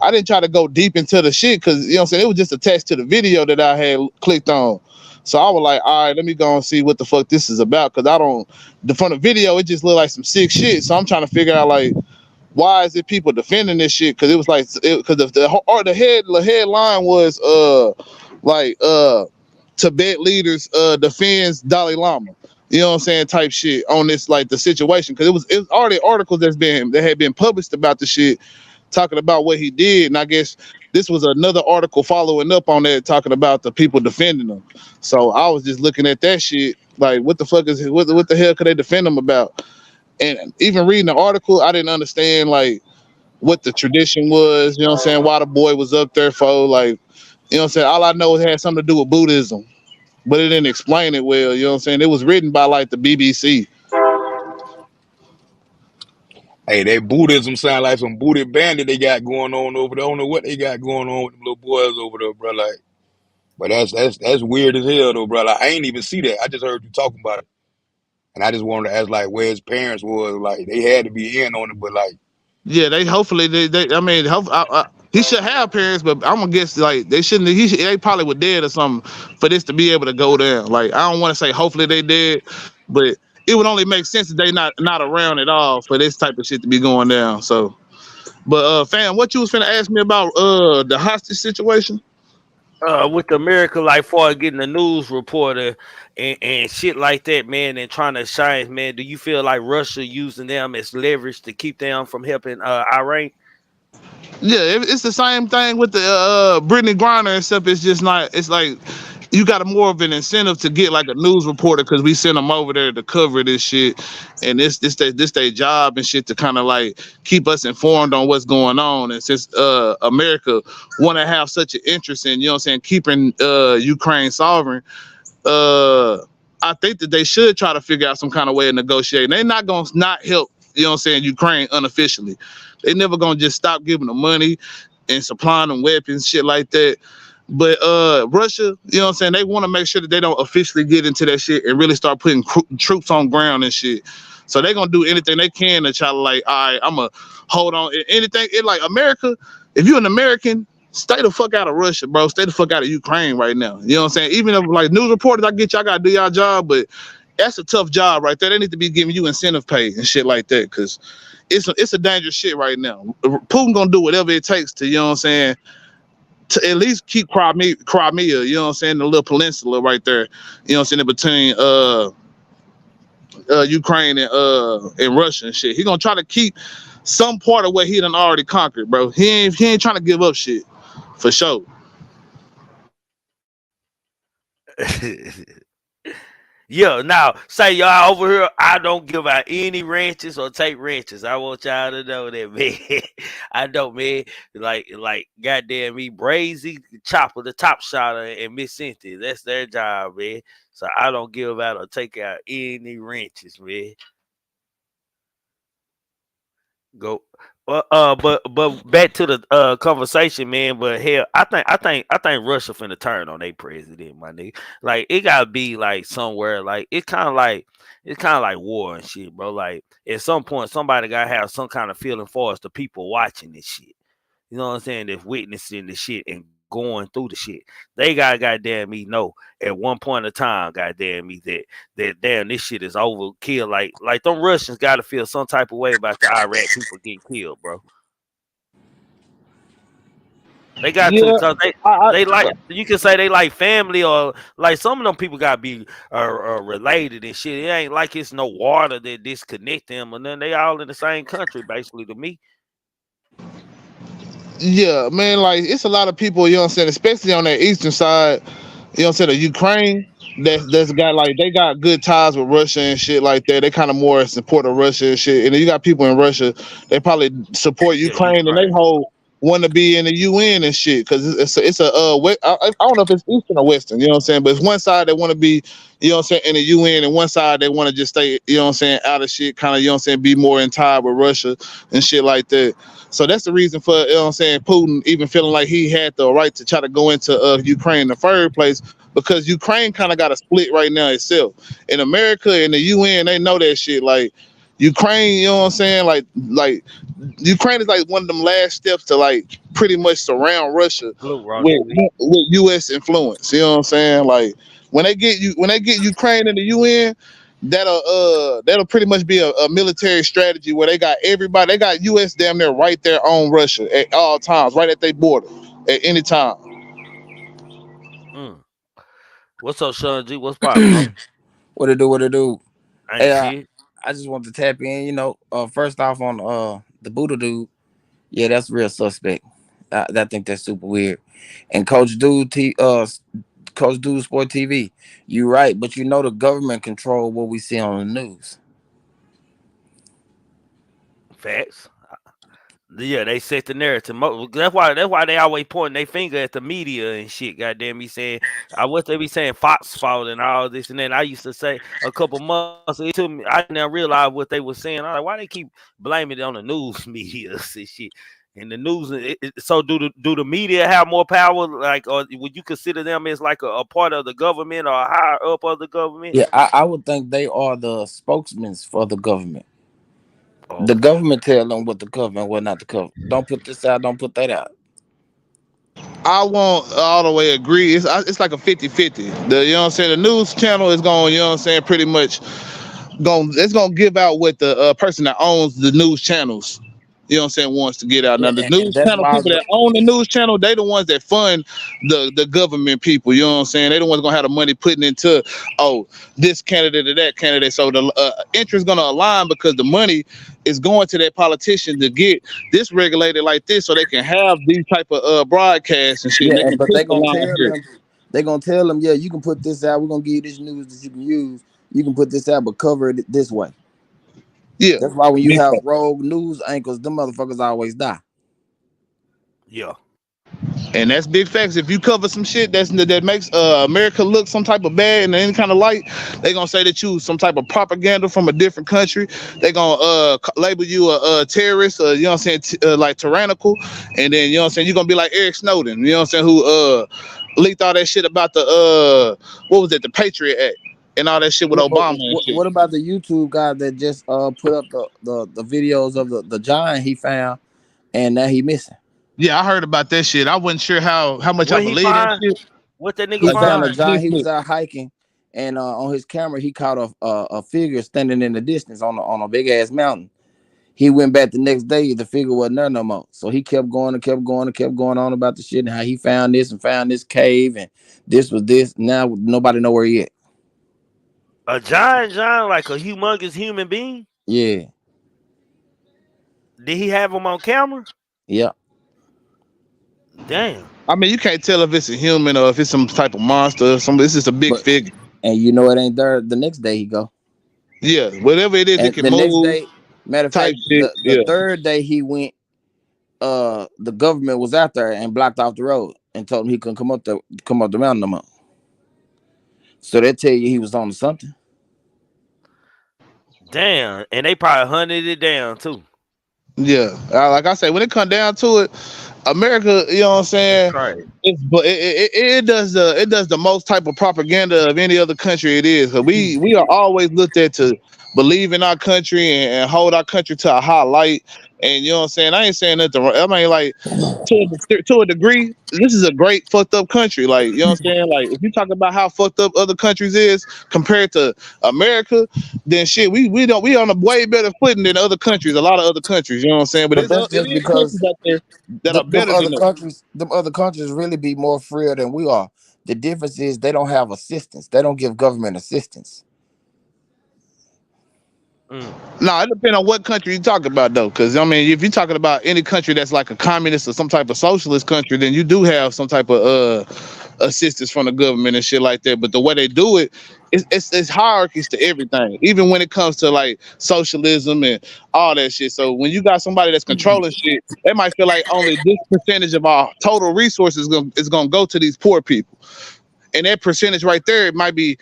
I didn't try to go deep into the shit, because you know what I'm saying, it was just attached to the video that I had clicked on. So I was like, all right, let me go and see what the fuck this is about, because from the video, it just looked like some sick shit. So I'm trying to figure out, like, why is it people defending this shit? Because it was like, because the headline was Tibet leaders defends Dalai Lama. You know what I'm saying? Type shit on this, like, the situation, because it was already articles that had been published about the shit, talking about what he did. And I guess this was another article following up on that, talking about the people defending them. So I was just looking at that shit, like, what the fuck is what the hell could they defend them about? And even reading the article, I didn't understand like what the tradition was. You know what I'm saying? Why the boy was up there for? Like, you know what I'm saying? All I know it had something to do with Buddhism, but it didn't explain it well. You know what I'm saying? It was written by like the BBC. Hey, that Buddhism sound like some booty bandit they got going on over there. I don't know what they got going on with them little boys over there, bro. Like, but that's weird as hell though, bro. Like, I ain't even see that. I just heard you talking about it, and I just wanted to ask like where his parents was. Like, they had to be in on it, but like, Yeah, they hopefully they I mean, he should have parents, but I'm gonna guess like they shouldn't. They probably were dead or something for this to be able to go down. Like, I don't want to say hopefully they did, but it would only make sense that they not around at all for this type of shit to be going down. So, but fam, what you was finna ask me about the hostage situation? With America, like for getting a news reporter and shit like that, man, and trying to shine, man. Do you feel like Russia using them as leverage to keep them from helping Iran? Yeah, it's the same thing with the Brittany Griner and stuff. It's just not. It's like you got a more of an incentive to get like a news reporter because we send them over there to cover this shit, and this their job and shit to kind of like keep us informed on what's going on. And since America want to have such an interest in, you know what I'm saying, keeping Ukraine sovereign, uh, I think that they should try to figure out some kind of way of negotiating. They're not gonna not help, you know what I'm saying, Ukraine unofficially. They never gonna just stop giving them money and supplying them weapons, shit like that. But Russia, you know what I'm saying, they want to make sure that they don't officially get into that shit and really start putting troops on ground and shit. So they're gonna do anything they can to try to like, all right, I'm gonna hold on. Anything it like America, if you're an American, stay the fuck out of Russia, bro. Stay the fuck out of Ukraine right now. You know what I'm saying? Even if like news reporters, I get y'all gotta do y'all job, but that's a tough job right there. They need to be giving you incentive pay and shit like that, because it's a dangerous shit right now. Putin gonna do whatever it takes to, you know what I'm saying, to at least keep Crimea, you know what I'm saying, the little peninsula right there, you know what I'm saying, in between Ukraine and Russia and shit. He gonna try to keep some part of what he done already conquered, bro. He ain't trying to give up shit for sure. Yeah, now say y'all over here, I don't give out any wrenches or take wrenches. I want y'all to know that, man. I don't, man. Like goddamn me, Brazy, Chopper, the top shotter, and Miss Cynthia. That's their job, man. So I don't give out or take out any wrenches, man. Go. But back to the conversation, man. But hell, I think Russia finna turn on their president, my nigga. Like it gotta be like somewhere, like it's kind of like war and shit, bro. Like at some point, somebody gotta have some kind of feeling for us, the people watching this shit. You know what I'm saying? That's witnessing the shit and going through the shit. They got goddamn me know at one point of time, goddamn me that damn this shit is overkill. Like them Russians gotta feel some type of way about the Iraq people getting killed, bro. They got to, Yeah, cause they like, you can say they like family, or like some of them people gotta be related and shit. It ain't like it's no water that disconnect them, and then they all in the same country basically to me. yeah, man, like it's a lot of people, you know what I'm saying, especially on that eastern side, you know what I'm saying, the Ukraine, that's got like they got good ties with Russia and shit like that. They kind of more support of Russia and shit. And then you got people in Russia, they probably support Yeah, Ukraine and they Ukraine. whole want to be in the UN and shit, because it's a I don't know if it's eastern or western, you know what I'm saying, but it's one side that want to be, you know what I'm saying, in the UN, and one side they want to just stay, you know what I'm saying, out of shit, kind of, you know what I'm saying, be more in tie with Russia and shit like that. So that's the reason for, you know what I'm saying, Putin even feeling like he had the right to try to go into Ukraine in the first place, because Ukraine kind of got a split right now itself. In America and the UN, they know that shit. Like Ukraine, you know what I'm saying, like Ukraine is like one of them last steps to like pretty much surround Russia Blue Ron with TV. U.S. influence. You know what I'm saying? Like when they get Ukraine in the UN, that'll pretty much be a military strategy where they got everybody. They got U.S. damn near right there on Russia at all times, right at their border at any time. Mm. What's up, Sean G? What's poppin', bro? What it do? What it do? Ain't Hey, shit. I just want to tap in. First off on the Buddha dude. Yeah, that's real suspect. I think that's super weird. And Coach Dude Sport TV, you right, but you know the government control what we see on the news. Facts. Yeah, they set the narrative. That's why they always pointing their finger at the media and shit. Goddamn me saying, what they be saying, Fox fault and all this and then. I used to say a couple months. It took me. I didn't realize what they were saying. I was like, why they keep blaming it on the news media and shit. And the news. So do the media have more power? Like, or would you consider them as like a part of the government or higher up of the government? Yeah, I would think they are the spokesmen for the government. The Okay. government tell them what to cover and what not to cover. Don't put this out. Don't put that out. I won't all the way agree. It's like a 50-50. You know what I'm saying? The news channel is going, you know what I'm saying, pretty much it's gonna give out what the person that owns the news channels, you know what I'm saying, wants to get out. Yeah, Now the and news that's channel why. people that own the news channel, they the ones that fund the government people, you know what I'm saying? They the ones gonna have the money putting into this candidate or that candidate. So the interest gonna align because the money is going to that politician to get this regulated like this so they can have these type of broadcasts and shit and they Yeah, can but push they the gonna line tell here. them. They gonna tell them, yeah, you can put this out. We're gonna give you this news that you can use. You can put this out, but cover it this way. Yeah. That's why when you Big have fact. rogue news anchors, them motherfuckers always die. Yeah. And that's big facts. If you cover some shit that makes America look some type of bad in any kind of light, they gonna say that you some type of propaganda from a different country. They gonna label you a terrorist, you know what I'm saying, like tyrannical, and then you know what I'm saying, you're gonna be like Eric Snowden, you know what I'm saying, who leaked all that shit about the what was it, the Patriot Act and all that shit with What, Obama and shit. what about the YouTube guy that just put up the videos of the giant he found and now he missing? Yeah, I heard about that shit. I wasn't sure how much I What he believe that find? shit. What that nigga He A found a find? giant giant. He was Bigfoot. out hiking, and on his camera he caught a figure standing in the distance on a big ass mountain. He went back the next day. The figure wasn't there no more. So he kept going and kept going and kept going on about the shit and how he found this and found this cave and this was this. Now nobody know where he at. A giant, like a humongous human being? Yeah, Did he have him on camera? yeah. Damn. I mean, you can't tell if it's a human or if it's some type of monster or something. It's just a big But figure. and you know it ain't there. The next day he go. Yeah, whatever it is, it And can the next move day, matter of type fact, shit. the Yeah. third day he went, the government was out there and blocked off the road and told him he couldn't come up the mountain no more. So they tell you he was on to something. Damn. And they probably hunted it down too. Yeah. Like I say, when it come down to it, America, you know what I'm That's saying? crazy. It does the most type of propaganda of any other country it is. 'Cause we are always looked at to believe in our country and hold our country to a high light. And you know what I'm saying? I ain't saying nothing wrong. I mean, like to a degree, this is a great fucked up country. Like, you know what I'm saying? Like, if you talk about how fucked up other countries is compared to America, then shit, we on a way better footing than other countries, a lot of other countries, you know what I'm saying? But But that's it just is countries because out there that are better than us. them other countries really be more freer than we are. The difference is they don't have assistance. They don't give government assistance. Mm. No, it depends on what country you talking about though. Because I mean, if you're talking about any country that's like a communist or some type of socialist country, then you do have some type of assistance from the government and shit like that. But the way they do it, it's hierarchies to everything, even when it comes to like socialism and all that shit. So when you got somebody that's controlling shit, they might feel like only this percentage of our total resources is gonna go to these poor people, and that percentage right there, it might be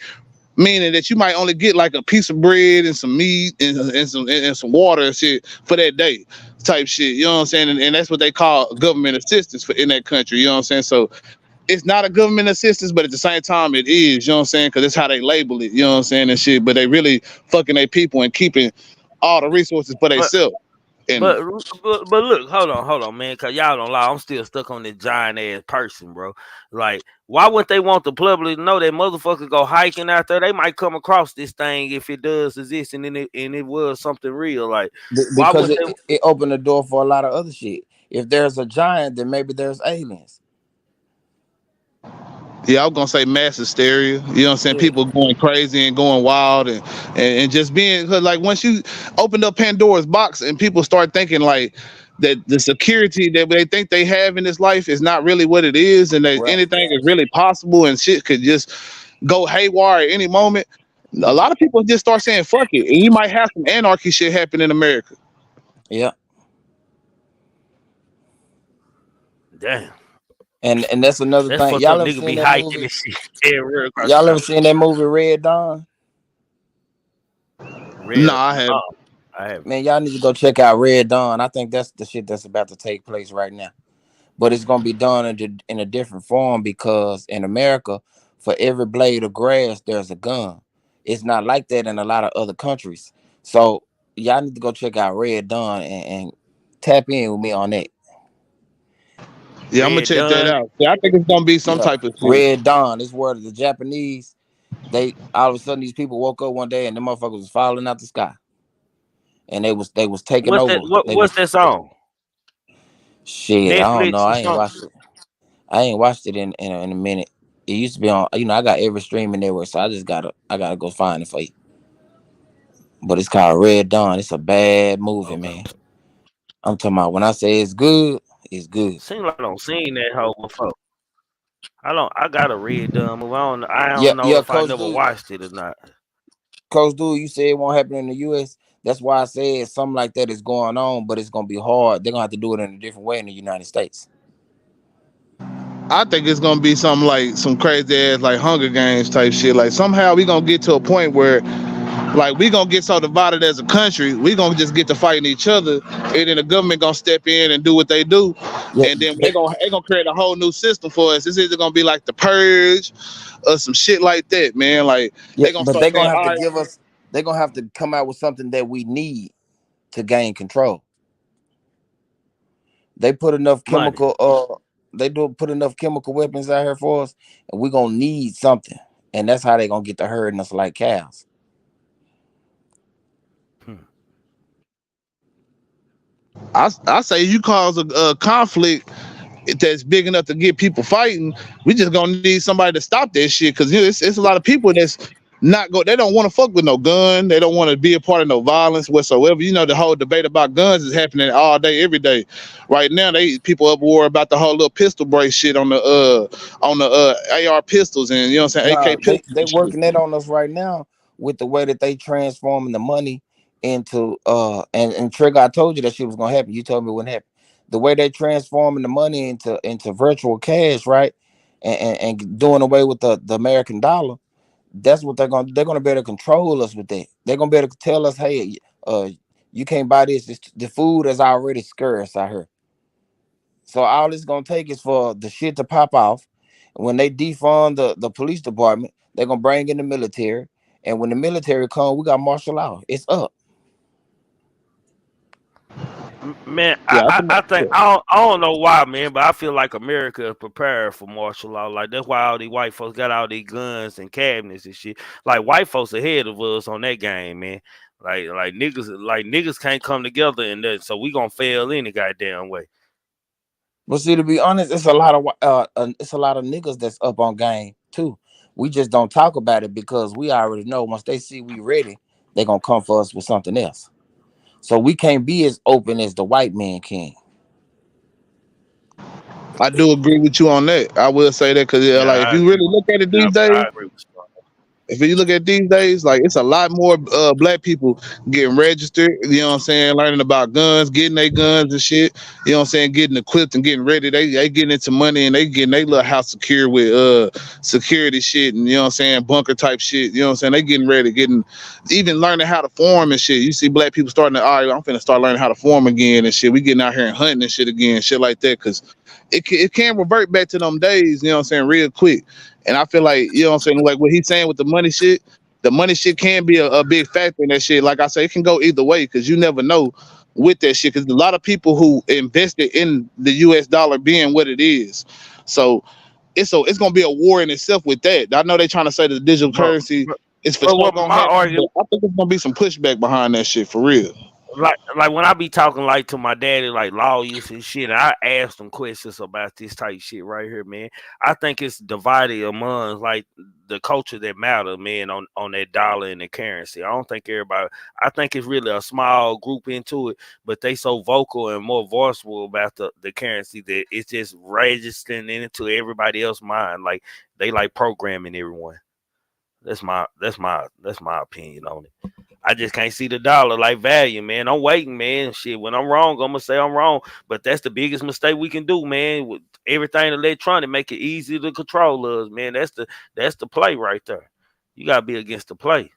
meaning that you might only get like a piece of bread and some meat and some water and shit for that day type shit, you know what I'm saying, and that's what they call government assistance for in that country, you know what I'm saying. So it's not a government assistance, but at the same time it is, you know what I'm saying, because that's how they label it, you know what I'm saying, and shit, but they really fucking their people and keeping all the resources for But themselves. And but look, hold on, man, cause y'all don't lie. I'm still stuck on this giant ass person, bro. Like, why wouldn't they want the public to know that motherfuckers go hiking out there? They might come across this thing if it does exist, and then it was something real. Like, why Because wouldn't they? it opened the door for a lot of other shit. If there's a giant, then maybe there's aliens. yeah, I was gonna say mass hysteria. You know what I'm saying? Yeah. People going crazy and going wild and just being, because like once you opened up Pandora's box and people start thinking like that the security that they think they have in this life is not really what it is, and that Right. anything is really possible, and shit could just go haywire at any moment. A lot of people just start saying fuck it, and you might have some anarchy shit happen in America. Yeah. Damn. And that's another That's thing. fucked up. Y'all ever Nigga seen be that hiking movie? and shit. Yeah, real across the Y'all ever country. seen that movie Red Dawn? Nah, Real. I have. I haven't. Man, y'all need to go check out Red Dawn. I think that's the shit that's about to take place right now. But it's gonna be done in a different form because in America, for every blade of grass, there's a gun. It's not like that in a lot of other countries. So y'all need to go check out Red Dawn and tap in with me on that. Yeah, I'm gonna Red check that done. out. Yeah, I think it's gonna be some Yeah, type of shit. Red Dawn. This word of the Japanese. They all of a sudden these people woke up one day and the motherfuckers was falling out the sky, and they was taking What's that? over. They What's was that song? shit. I don't know. Netflix or I ain't something? watched it. I ain't watched it in a minute. It used to be on. I got every streaming network, so I gotta go find it for you. But it's called Red Dawn. It's a bad movie, Okay. man. I'm talking about when I say it's good, it's good. Seems like I don't seen that whole before. I don't. I got a red done movie. I Yeah, don't know yeah, if I never watched it or not. Coach Dude, you said it won't happen in the U.S. That's why I said something like that is going on, but it's gonna be hard. They're gonna have to do it in a different way in the United States. I think it's gonna be something like some crazy ass like Hunger Games type shit. Like somehow we gonna get to a point where like we gonna get so divided as a country, we gonna just get to fighting each other, and then the government gonna step in and do what they do, Yeah, and then they gonna create a whole new system for us. It's either gonna be like the purge or some shit like that, man. Like yeah, they gonna but start they're saying, gonna have all to right, give us. They're gonna have to come out with something that we need to gain control. They put enough Money. chemical. They do put enough chemical weapons out here for us, and we're gonna need something. And that's how they gonna get to herding us like cows. Hmm. I say you cause a conflict that's big enough to get people fighting. We just gonna need somebody to stop that shit because you know, it's a lot of people that's not go. They don't want to fuck with no gun. They don't want to be a part of no violence whatsoever. You know, the whole debate about guns is happening all day, every day. Right now, they people up war about the whole little pistol brace shit on the AR pistols and you know what I'm saying, Nah, AK pistols they and shit. working that on us right now with the way that they transforming the money into and Trigger, I told you that shit was gonna happen. You told me it wouldn't happen. The way they transforming the money into virtual cash, right? And doing away with the American dollar. That's what they're gonna be able to control us with that. They're gonna be able to tell us, hey, you can't buy this. The food is already scarce out here. So all it's gonna take is for the shit to pop off. When they defund the police department, they're gonna bring in the military. And when the military come, we got martial law. It's up. Man, Yeah, I think I don't know why, man, but I feel like America is prepared for martial law. Like that's why all these white folks got all these guns and cabinets and shit. Like white folks ahead of us on that game, man. Like niggas can't come together and that, so we gonna fail any goddamn way. But see, to be honest, it's a lot of niggas that's up on game too. We just don't talk about it because we already know once they see we ready, they gonna come for us with something else. So we can't be as open as the white man can. I do agree with you on that. I will say that because Yeah, like if I you agree really with look at it yeah, these days. I agree with you. If you look at these days, like it's a lot more black people getting registered, you know what I'm saying, learning about guns, getting their guns and shit, you know what I'm saying, getting equipped and getting ready. They getting into money and they getting their little house secure with security shit and you know what I'm saying, bunker type shit, you know what I'm saying? They getting ready, getting even learning how to farm and shit. You see black people starting to, all right, I'm finna start learning how to farm again and shit. We getting out here and hunting and shit again, shit like that, because it can revert back to them days, you know what I'm saying, real quick. And I feel like, you know what I'm saying, like what he's saying with the money shit can be a big factor in that shit. Like I say, it can go either way because you never know with that shit. Because a lot of people who invested in the US dollar being what it is. So it's gonna be a war in itself with that. I know they're trying to say that the digital But currency but, is for but sure what gonna my happen, but argument I think there's gonna be some pushback behind that shit for real. like when I be talking like to my daddy like lawyers and shit, and I ask them questions about this type shit right here, man. I think it's divided among like the culture that matter, man, on that dollar and the currency. I don't think everybody. I think it's really a small group into it, but they so vocal and more voiceful about the currency that it's just registering into everybody else's mind. Like they like programming everyone. That's my opinion on it. I just can't see the dollar like value, man. I'm waiting, man. Shit, when I'm wrong, I'm gonna say I'm wrong. But that's the biggest mistake we can do, man. With everything electronic, make it easy to control us, man. That's the play right there. You gotta be against the play.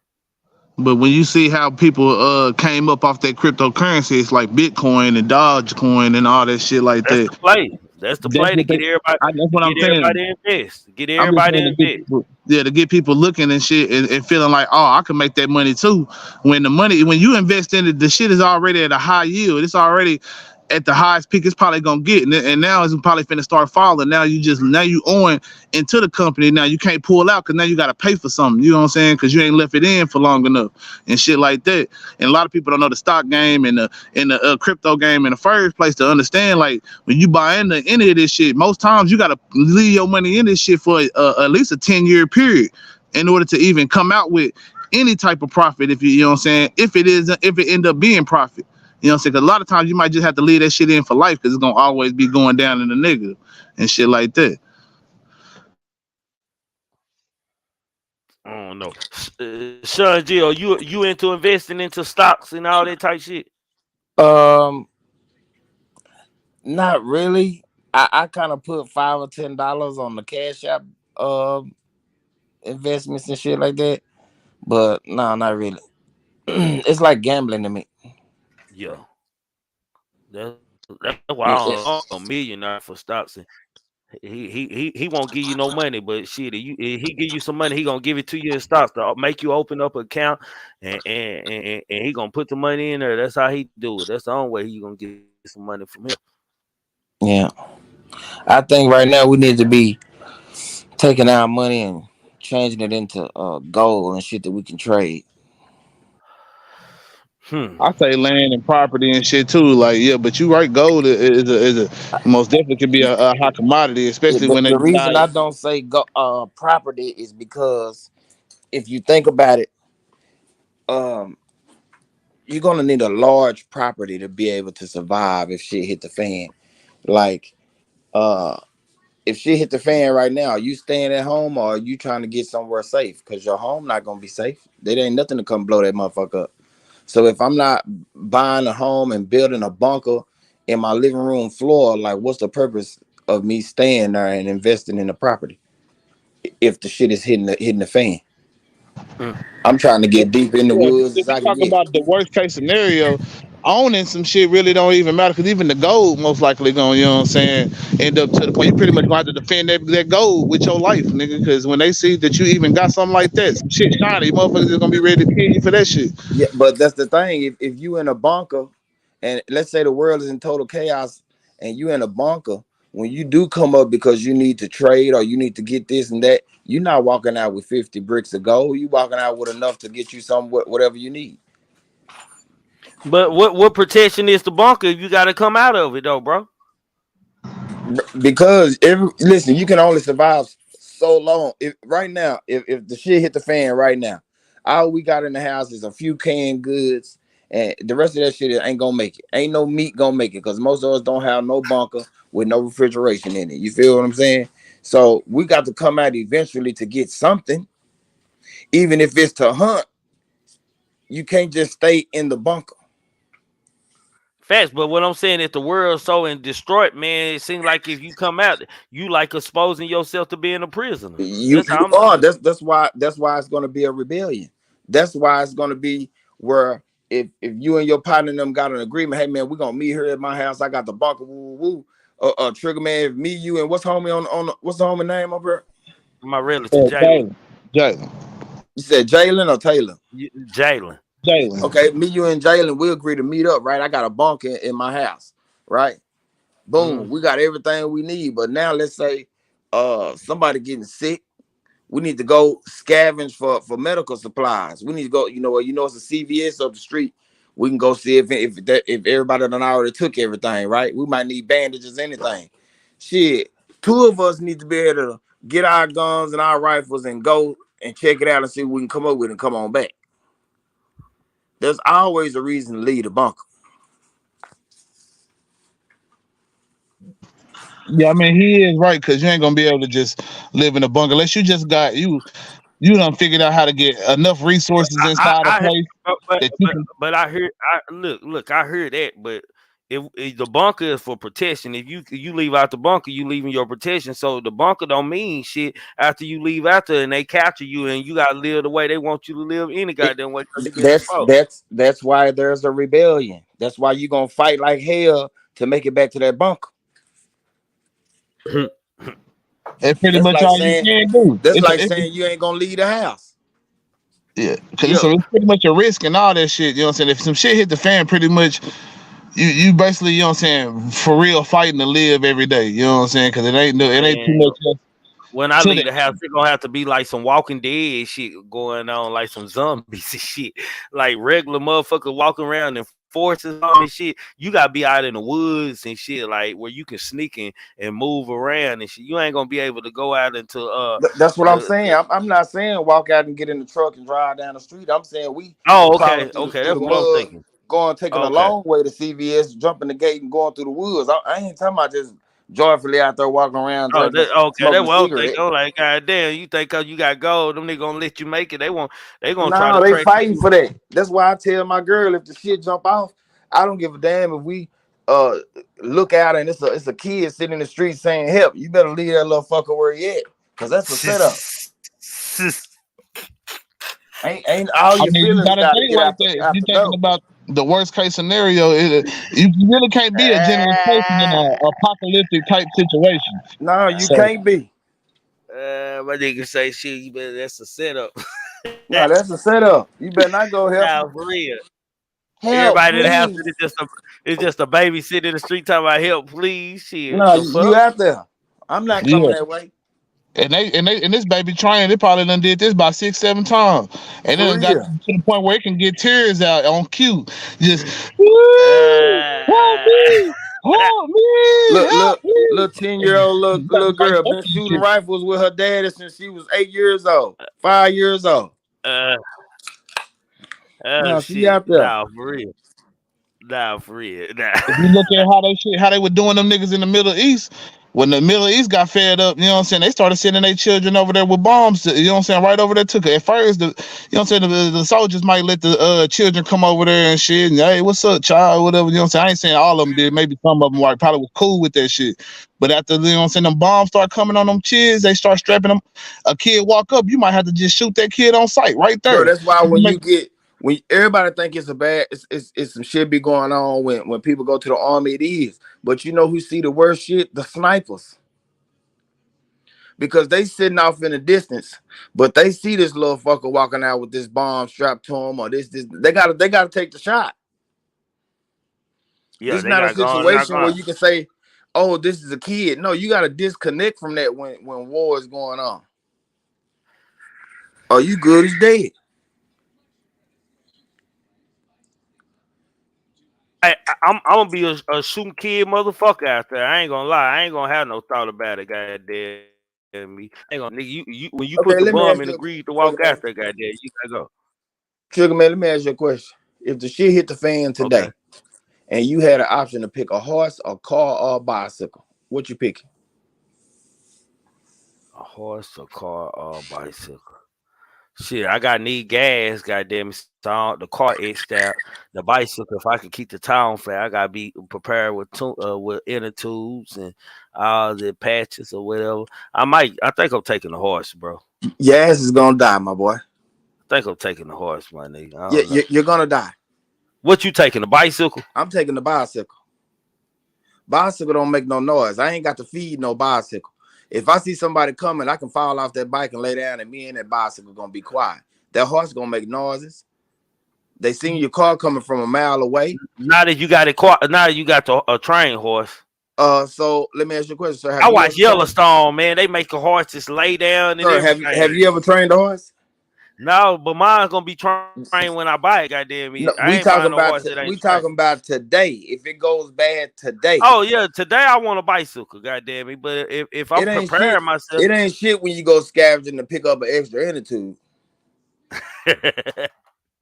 But when you see how people came up off that cryptocurrency, it's like Bitcoin and Dogecoin and all that shit like That's that. the play. That's the That's play to what they. get everybody That's to what I'm get saying. everybody to invest. Get I'm just everybody saying to to get invest. people, yeah, to get people looking and shit and feeling like, oh, I can make that money too. When you invest in it, the shit is already at a high yield. It's already at the highest peak it's probably gonna get, and now it's probably finna start falling. Now you owing into the company. Now you can't pull out because now you gotta pay for something. You know what I'm saying? Because you ain't left it in for long enough and shit like that. And a lot of people don't know the stock game and the crypto game in the first place to understand. Like when you buy into any of this shit, most times you gotta leave your money in this shit for at least a 10-year period in order to even come out with any type of profit. If you know what I'm saying, if it end up being profit. You know what I'm saying? Because a lot of times you might just have to leave that shit in for life because it's gonna always be going down in the negative and shit like that. I don't know. Sean G, are you into investing into stocks and all that type shit? Um, not really. I kind of put $5 or $10 on the Cash App investments and shit like that. But no, not really. It's like gambling to me. Yeah. That's why I Yeah, don't go millionaire for stocks. And he won't give you no money, but shit, if he give you some money, he gonna give it to you in stocks to make you open up an account, and he gonna put the money in there. That's how he do it. That's the only way he gonna get some money from him. yeah. I think right now we need to be taking our money and changing it into gold and shit that we can trade. Hmm. I say land and property and shit too. Like yeah, but you right, gold is a most definitely could be a hot commodity, Yeah, especially when they the reason decide. I don't say go property is because if you think about it, um, you're gonna need a large property to be able to survive if shit hit the fan. Like, uh, if shit hit the fan right now, are you staying at home or are you trying to get somewhere safe? Because your home not gonna be safe. There ain't nothing to come blow that motherfucker up. So if I'm not buying a home and building a bunker in my living room floor, like what's the purpose of me staying there and investing in the property if the shit is hitting the fan? Mm. I'm trying to get deep in the Yeah, woods if as you I can talk get. about the worst case scenario, owning some shit really don't even matter because even the gold most likely going, you know what I'm saying, end up to the point you pretty much gonna have to defend that gold with your life, nigga. Because when they see that you even got something like that, some shit shiny, motherfuckers is gonna be ready to kill you for that shit. Yeah, but that's the thing. If you in a bunker, and let's say the world is in total chaos, and you in a bunker, when you do come up because you need to trade or you need to get this and that, you're not walking out with 50 bricks of gold. You walking out with enough to get you some whatever you need. But what protection is the bunker if you got to come out of it though, bro? Because listen, you can only survive so long. If right now, if the shit hit the fan right now, all we got in the house is a few canned goods, and the rest of that shit ain't gonna make it. Ain't no meat gonna make it because most of us don't have no bunker with no refrigeration in it. You feel what I'm saying? So we got to come out eventually to get something, even if it's to hunt. You can't just stay in the bunker. Facts, but what I'm saying is the world's so in destroyed, man. It seems like if you come out, you like exposing yourself to being a prisoner. That's You how I'm are. looking at it. That's why it's gonna be a rebellion. That's why it's gonna be where if you and your partner and them got an agreement, hey man, we're gonna meet here at my house. I got the bunker, woo woo woo. Trigger man, me, you, and what's homie on what's the homie name up here? My relative Jalen, Jalen, Jalen, You said Jalen or Taylor? Jalen. Jalen. Okay, me, you, and Jalen, we agree to meet up, right? I got a bunker in my house, right? Boom, Mm-hmm. we got everything we need. But now let's say somebody getting sick. We need to go scavenge for medical supplies. We need to go, it's a CVS up the street. We can go see if everybody done already took everything, right? We might need bandages, anything. Shit, two of us need to be able to get our guns and our rifles and go and check it out and see what we can come up with and come on back. There's always a reason to leave the bunker. Yeah, I mean he is right because you ain't gonna be able to just live in a bunker unless you just got you done figured out how to get enough resources inside a place that you can. but I heard, look, I heard that, but if the bunker is for protection, if you leave out the bunker, you leaving your protection. So the bunker don't mean shit after you leave after and they capture you and you gotta live the way they want you to live any goddamn way. That's why there's a rebellion. That's why you gonna fight like hell to make it back to that bunker. It's pretty much all you can do. That's like saying you ain't gonna leave the house. Yeah, because it's pretty much a risk and all that shit. You know what I'm saying? If some shit hit the fan, pretty much you basically, you know what I'm saying, for real fighting to live every day. You know what I'm saying? Because it ain't too much else. When I leave the house, it's gonna have to be like some Walking Dead shit going on, like some zombies and shit, like regular motherfuckers walking around in forces and shit. You gotta be out in the woods and shit, like where you can sneak and move around and shit. You ain't gonna be able to go out into That's what I'm saying. I'm not saying walk out and get in the truck and drive down the street. I'm saying we okay, through that's the what mud, I'm thinking. taking a long way to CVS, jumping the gate and going through the woods. I ain't talking about just joyfully out there walking around. That's what I'm thinking. I'm like, God damn, you think cause you got gold, them they gonna let you make it? They gonna try to. They fighting for that. That's why I tell my girl if the shit jump off, I don't give a damn if we look out and it's a kid sitting in the street saying help. You better leave that little fucker where he at, cause that's a setup. Ain't all your feelings gotta think like that. If you're thinking about the worst case scenario, you really can't be a generous person in an apocalyptic type situation. No, you can't be. My nigga say shit, you better, that's a setup. No, that's a setup. You better not go help. Nah, for real. Everybody in the house is just a baby sitting in the street talking about help, please. Shit. No, you out there. I'm not coming that way. And this baby trying, they probably done did this about 6-7 times. And then it got to the point where it can get tears out on cue. Just help me. Look, little 10-year-old little girl been shooting rifles with her daddy since she was 8 years old, 5 years old. No, she out there. Nah, for real. Nah. If you look at how they were doing them niggas in the Middle East, when the Middle East got fed up, you know what I'm saying, they started sending their children over there with bombs, you know what I'm saying, right over there too. At first, you know what I'm saying, the soldiers might let the children come over there and shit, and hey, what's up, child, whatever, you know what I'm saying. I ain't saying all of them did, maybe some of them probably was cool with that shit. But after, you know what I'm saying, them bombs start coming on them kids, they start strapping them. A kid walk up, you might have to just shoot that kid on sight right there. Bro, that's why when everybody think it's some shit be going on when people go to the army, it is. But you know who see the worst shit? The snipers. Because they sitting off in the distance, but they see this little fucker walking out with this bomb strapped to him or this. They gotta take the shot. Yeah, it's not a situation where you can say, oh, this is a kid. No, you gotta disconnect from that when war is going on. Oh, you good as dead. I'm gonna be a shooting kid motherfucker out there. I ain't gonna lie. I ain't gonna have no thought about it, goddamn me. I ain't gonna, nigga, you when you put the bomb in the greed to walk out there, goddamn, you gotta go. Trigger man, let me ask you a question. If the shit hit the fan today, and you had an option to pick a horse, a car, or a bicycle, what you picking? A horse, a car, or a bicycle. Shit, I need gas, goddamn it. The car etched out. The bicycle, if I can keep the town flat, I gotta be prepared with inner tubes and all the patches or whatever. I think I'm taking the horse, bro. Your ass is gonna die, my boy. I think I'm taking the horse, my nigga. Yeah, you're gonna die. What you taking? The bicycle? I'm taking the bicycle. Bicycle don't make no noise. I ain't got to feed no bicycle. If I see somebody coming, I can fall off that bike and lay down, and me and that bicycle gonna be quiet. That horse gonna make noises. They seen your car coming from a mile away. Now that you got it, now that you got a trained horse. So let me ask you a question, sir. I watch Yellowstone, man. They make a horse just lay down. Sir, have you ever trained a horse? No, but mine's gonna be trained when I buy it. Goddamn me, I No, ain't buying no horse that ain't we trained. talking about today. If it goes bad today, Oh yeah, today I want a bicycle. Goddamn me, but if I'm it ain't shit. preparing myself, It ain't shit when you go scavenging to pick up an extra inner tube.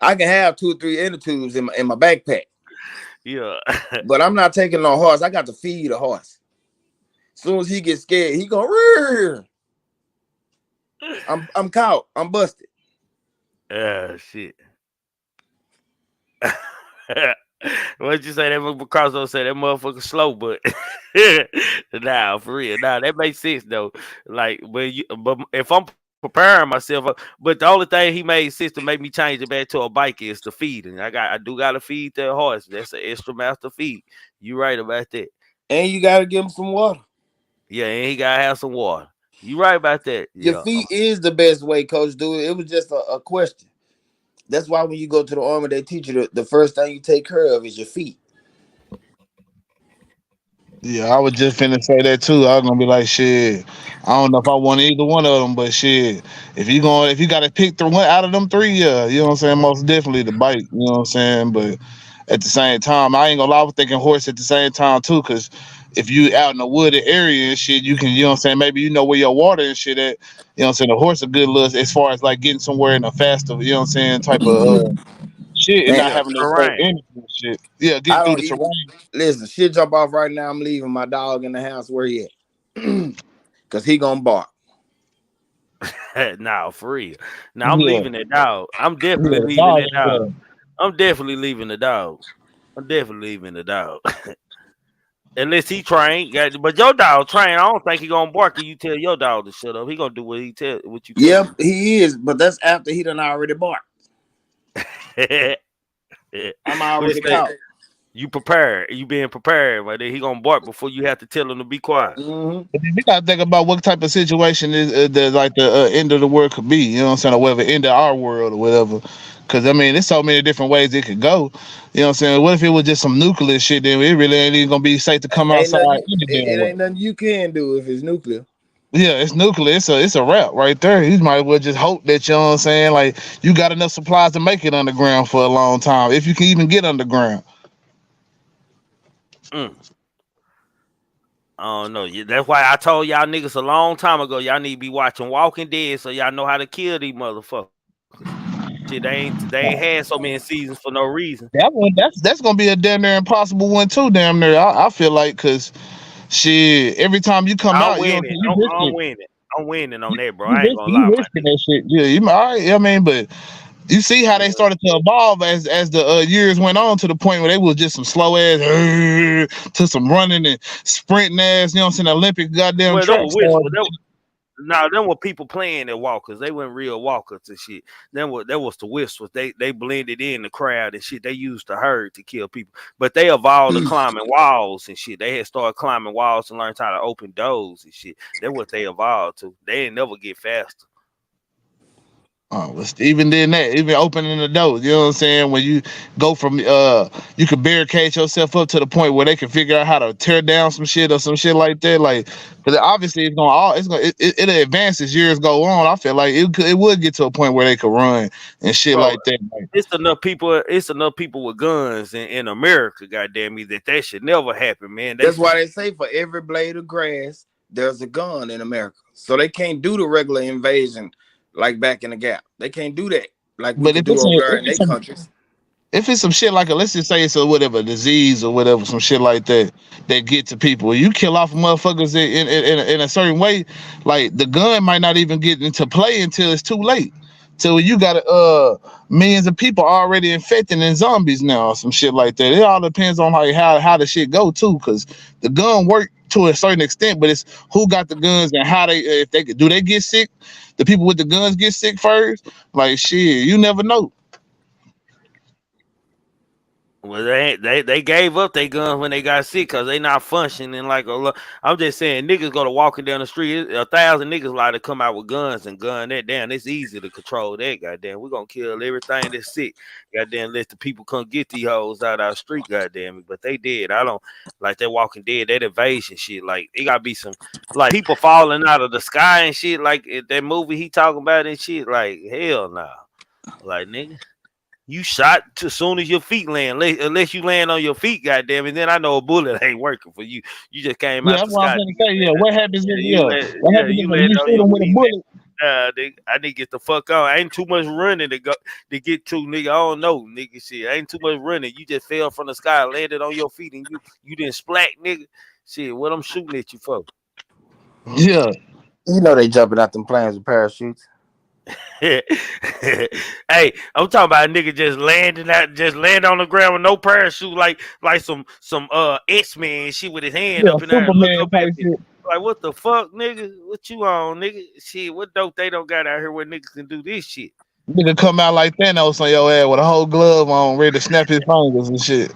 I can have 2 or 3 inner tubes in my backpack, yeah. but I'm not taking no horse. I got to feed a horse. As soon as he gets scared, he go. Rrr. I'm caught. I'm busted. Shit. What'd you say? That Crossroads said that motherfucker slow, but nah, for real, nah, that makes sense though. Like, but if I'm preparing myself, but the only thing he made sense to make me change it back to a bike is the feeding. I do gotta feed that horse. That's an extra master feed. You right about that. And you gotta give him some water. Yeah, and he gotta have some water. You right about that. Your Yeah. feet is the best way, coach. Do it. It was just a question. That's why when you go to the army, they teach you the first thing you take care of is your feet. Yeah, I was just finna say that too. I was gonna be like, shit. I don't know if I want either one of them, but shit. If you gotta pick the one out of them three, yeah, you know what I'm saying. Most definitely the bike. You know what I'm saying. But at the same time, I ain't gonna lie. I was thinking horse at the same time too, cause if you out in the wooded area and shit, you can, you know what I'm saying. Maybe you know where your water and shit at. You know what I'm saying. The horse a good look as far as like getting somewhere in a faster, you know what I'm saying, type of shit, and Man, not Yeah, having to exert terrain. energy and shit. Yeah, getting I through don't the even terrain. listen. Shit, jump off right now. I'm leaving my dog in the house. Where he at? Cause he gonna bark. Nah, for real. Now I'm Yeah, leaving that dog. I'm definitely yeah, leaving dog. that dog. I'm definitely leaving the dog. I'm definitely leaving the dog. Unless he trained, but your dog trained. I don't think he gonna bark if you tell your dog to shut up. He gonna do what you tell him Yep, he is. But that's after he done already barked. to I'm do. What you already say? caught. You prepared. You being prepared, but then he gonna bark before you have to tell him to be quiet. Mm-hmm. But then we gotta think about what type of situation is the like the end of the world could be. You know what I'm saying, or whatever, end of our world or whatever. Because I mean, there's so many different ways it could go. You know what I'm saying? What if it was just some nuclear shit? Then it really ain't even gonna be safe to come Ain't outside nothing. any damn It way. ain't nothing you can do if it's nuclear. Yeah, it's nuclear. It's a wrap right there. You might as well just hope that, you know what I'm saying, like you got enough supplies to make it underground for a long time, if you can even get underground. Mm. I don't know. That's why I told y'all niggas a long time ago. Y'all need to be watching Walking Dead so y'all know how to kill these motherfuckers. Shit, they ain't had so many seasons for no reason. That's gonna be a damn near impossible one too. Damn near, I feel like, cause shit, every time you come I'm out, you know, winning. you I'm risking, winning. I'm winning on you, that, bro. I ain't gonna you lie, my risking that shit. Yeah, you all right. I mean, but you see how they nigga. started to evolve as the years went on to the point where they was just some slow ass to some running and sprinting ass. You know what I'm saying? Olympic goddamn Well, them track were stars. whistle. Nah, them were people playing at walkers. They weren't real walkers and shit. That was the whistles. They blended in the crowd and shit. They used the herd to kill people. But they evolved to climbing walls and shit. They had started climbing walls and learned how to open doors and shit. That's what they evolved to. They didn't never get faster. Oh, even then that, even opening the door, you know what I'm saying? When you go from you can barricade yourself up to the point where they can figure out how to tear down some shit or some shit like that. Like, because obviously it advances as years go on. I feel like it would get to a point where they could run and shit Bro, like that. Like, it's enough people with guns in America, goddamn me, that should never happen, man. That's why they say for every blade of grass, there's a gun in America. So they can't do the regular invasion like back in the Gap. They can't do that like we but could do over there in their countries. if it's some shit like let's just say it's a whatever disease or whatever, some shit like that that get to people, you kill off motherfuckers in a certain way, like the gun might not even get into play until it's too late. So you got millions of people already infected and zombies now or some shit like that. It all depends on like how the shit go too, because the gun work to a certain extent, but it's who got the guns and how they, if they do they get sick. The people with the guns get sick first. Like shit, you never know. Well, they gave up their guns when they got sick because they not functioning like a lot. I'm just saying, niggas go to walking down the street. 1,000 niggas like to come out with guns and gun that down. It's easy to control that. Goddamn, we gonna kill everything that's sick. Goddamn, let the people come get these hoes out our street. Goddamn it, but they did. I don't like that Walking Dead, that invasion shit. Like it gotta be some like people falling out of the sky and shit. Like that movie he talking about and shit. Like hell no. Nah. Like nigga, you shot as soon as your feet land. Unless you land on your feet, goddamn it. Then I know a bullet ain't working for you. You just came Yeah, out that's the what I'm sky. gonna say. Yeah, what happens if what happens You if land you on shoot your him with a feet. bullet? Nigga, I need to get the fuck on. Ain't too much running to go to get to, nigga. I don't know, nigga. Shit, ain't too much running. You just fell from the sky, landed on your feet, and you didn't splat, nigga. Shit, what I'm shooting at you for? Yeah, You know they jumping out them planes with parachutes. Hey, I'm talking about a nigga just land on the ground with no parachute, like some X-Men shit with his hand yeah, up in there and look Superman up type at me. shit. Like what the fuck, nigga? What you on, nigga? Shit, what dope they don't got out here where niggas can do this shit? Nigga come out like Thanos on your ass with a whole glove on, ready to snap his fingers and shit.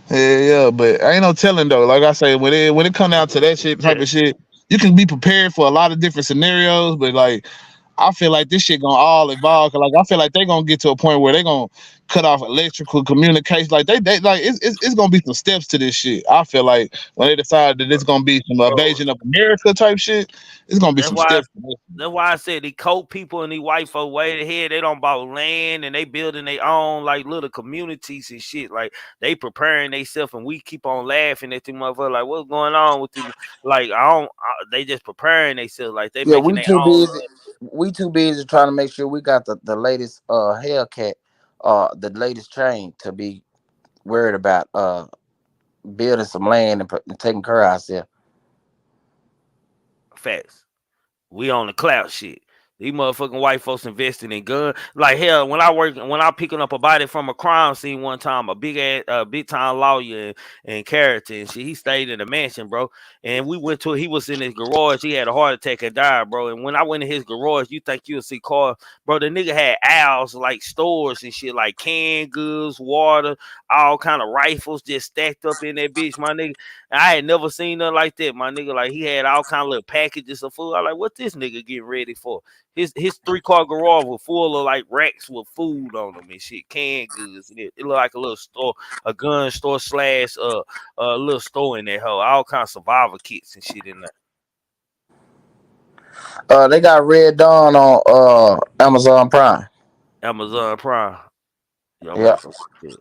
Yeah, but ain't no telling though. Like I say, when it come down to that shit type Yeah. of shit, you can be prepared for a lot of different scenarios. But like, I feel like this shit gonna all evolve. 'Cause, like I feel like they gonna get to a point where they gonna cut off electrical communication. Like they like it's gonna be some steps to this shit. I feel like when they decide that it's gonna be some Bro, invasion of America type shit, it's gonna be that's some why steps. To this shit. That's why I said the coat people and these white folk way ahead. They don't bought land and they building their own like little communities and shit. Like they preparing themselves and we keep on laughing at them motherfuckers. Like what's going on with them? Like they just preparing themselves. Like they Yeah, making we their too own. busy. We too busy trying to make sure we got the latest Hellcat, the latest chain to be worried about building some land and taking care of ourselves. Facts. We on the clout shit. These motherfucking white folks investing in guns. Like hell, when I picking up a body from a crime scene one time, a big time lawyer and character and shit. He stayed in the mansion, bro. And we went to he was in his garage. He had a heart attack and died, bro. And when I went in his garage, you think you'll see cars, bro. The nigga had aisles like stores and shit, like canned goods, water, all kind of rifles just stacked up in that bitch, my nigga. I had never seen nothing like that, my nigga. Like he had all kind of little packages of food. I like, what this nigga getting ready for? His 3-car garage was full of like racks with food on them and shit, canned goods. And it looked like a little store, a gun store slash a little store in that hole. All kind of survival kits and shit in there. They got Red Dawn on Amazon Prime. Amazon Prime. Yeah, I'm gonna Yeah. have to watch it.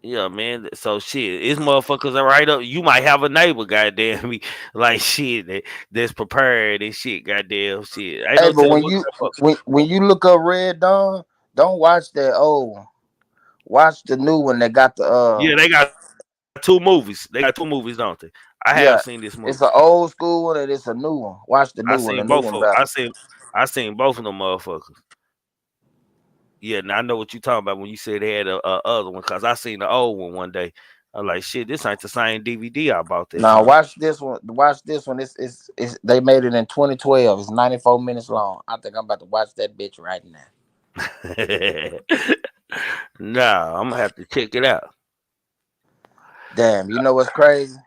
Yeah, man. So shit, it's motherfuckers are right up. You might have a neighbor, goddamn me, like shit that's prepared and shit, goddamn shit. Ain't Hey, no but telling when what you the fuck. when you look up Red Dawn, don't watch that old one. Watch the new one that got the Yeah, they got two movies. They got two movies, don't they? I have seen this yeah. movie. It's an old school one and it's a new one. Watch the I new seen one. The new both one of. better. I seen both of them motherfuckers. Yeah, now I know what you talking about when you said they had a other one, cause I seen the old one day. I was like, shit, this ain't the same DVD I bought that Now time. watch this one. Watch this one. It's they made it in 2012. It's 94 minutes long. I think I'm about to watch that bitch right now. Nah, I'm gonna have to check it out. Damn, you know what's crazy?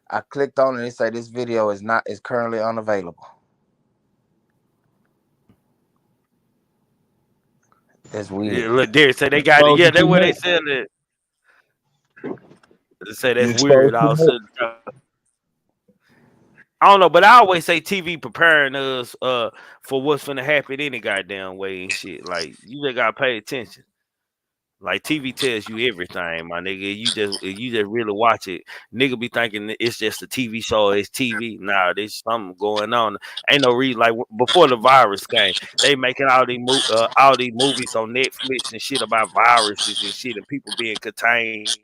I clicked on it and it say this video is currently unavailable. That's Yeah, weird. look, there say they got it. Exposed Yeah, you that's too where they much. said it. They say You that's weird. exposed too All of a much. sudden, I don't know, but I always say TV preparing us for what's gonna happen any goddamn way and shit. Like you just gotta pay attention. Like TV tells you everything, my nigga. You just really watch it. Nigga be thinking it's just a TV show. It's TV. Nah, there's something going on. Ain't no reason. Like before the virus came, they making all these movies on Netflix and shit about viruses and shit and people being contained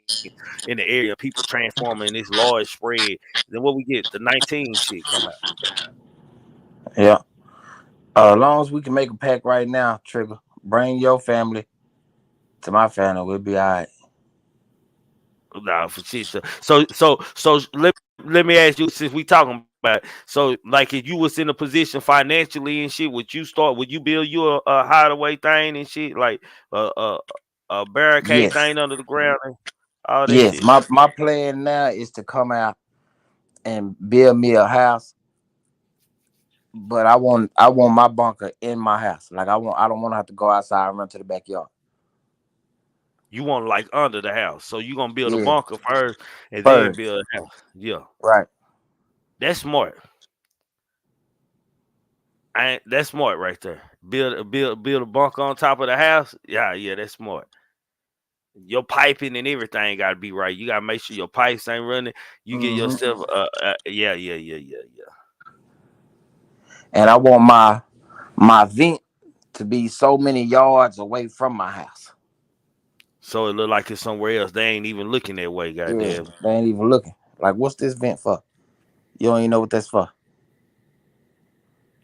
in the area. People transforming this large spread. Then what we get? The 19 shit come out. Yeah. As long as we can make a pack right now, Trigger, bring your family to my family. We'll be all right. Nah, for shit. So let me ask you, since we talking about it, so like if you was in a position financially and shit, would you build you a hideaway thing and shit, like a a barricade Yes. thing under the ground and all that Yes. shit? My plan now is to come out and build me a house, but I want my bunker in my house. Like I don't want to have to go outside and run to the backyard. You want like under the house, so you gonna build a Yeah. bunker first and then First. build a house. Yeah, Right. that's smart. That's smart right there. Build a bunker on top of the house. Yeah, that's smart. Your piping and everything got to be right. You got to make sure your pipes ain't running. You get Hmm. yourself yeah. And I want my vent to be so many yards away from my house. So it look like it's somewhere else. They ain't even looking that way. Yeah, Goddamn. they ain't even looking. Like, what's this vent for? You don't even know what that's for.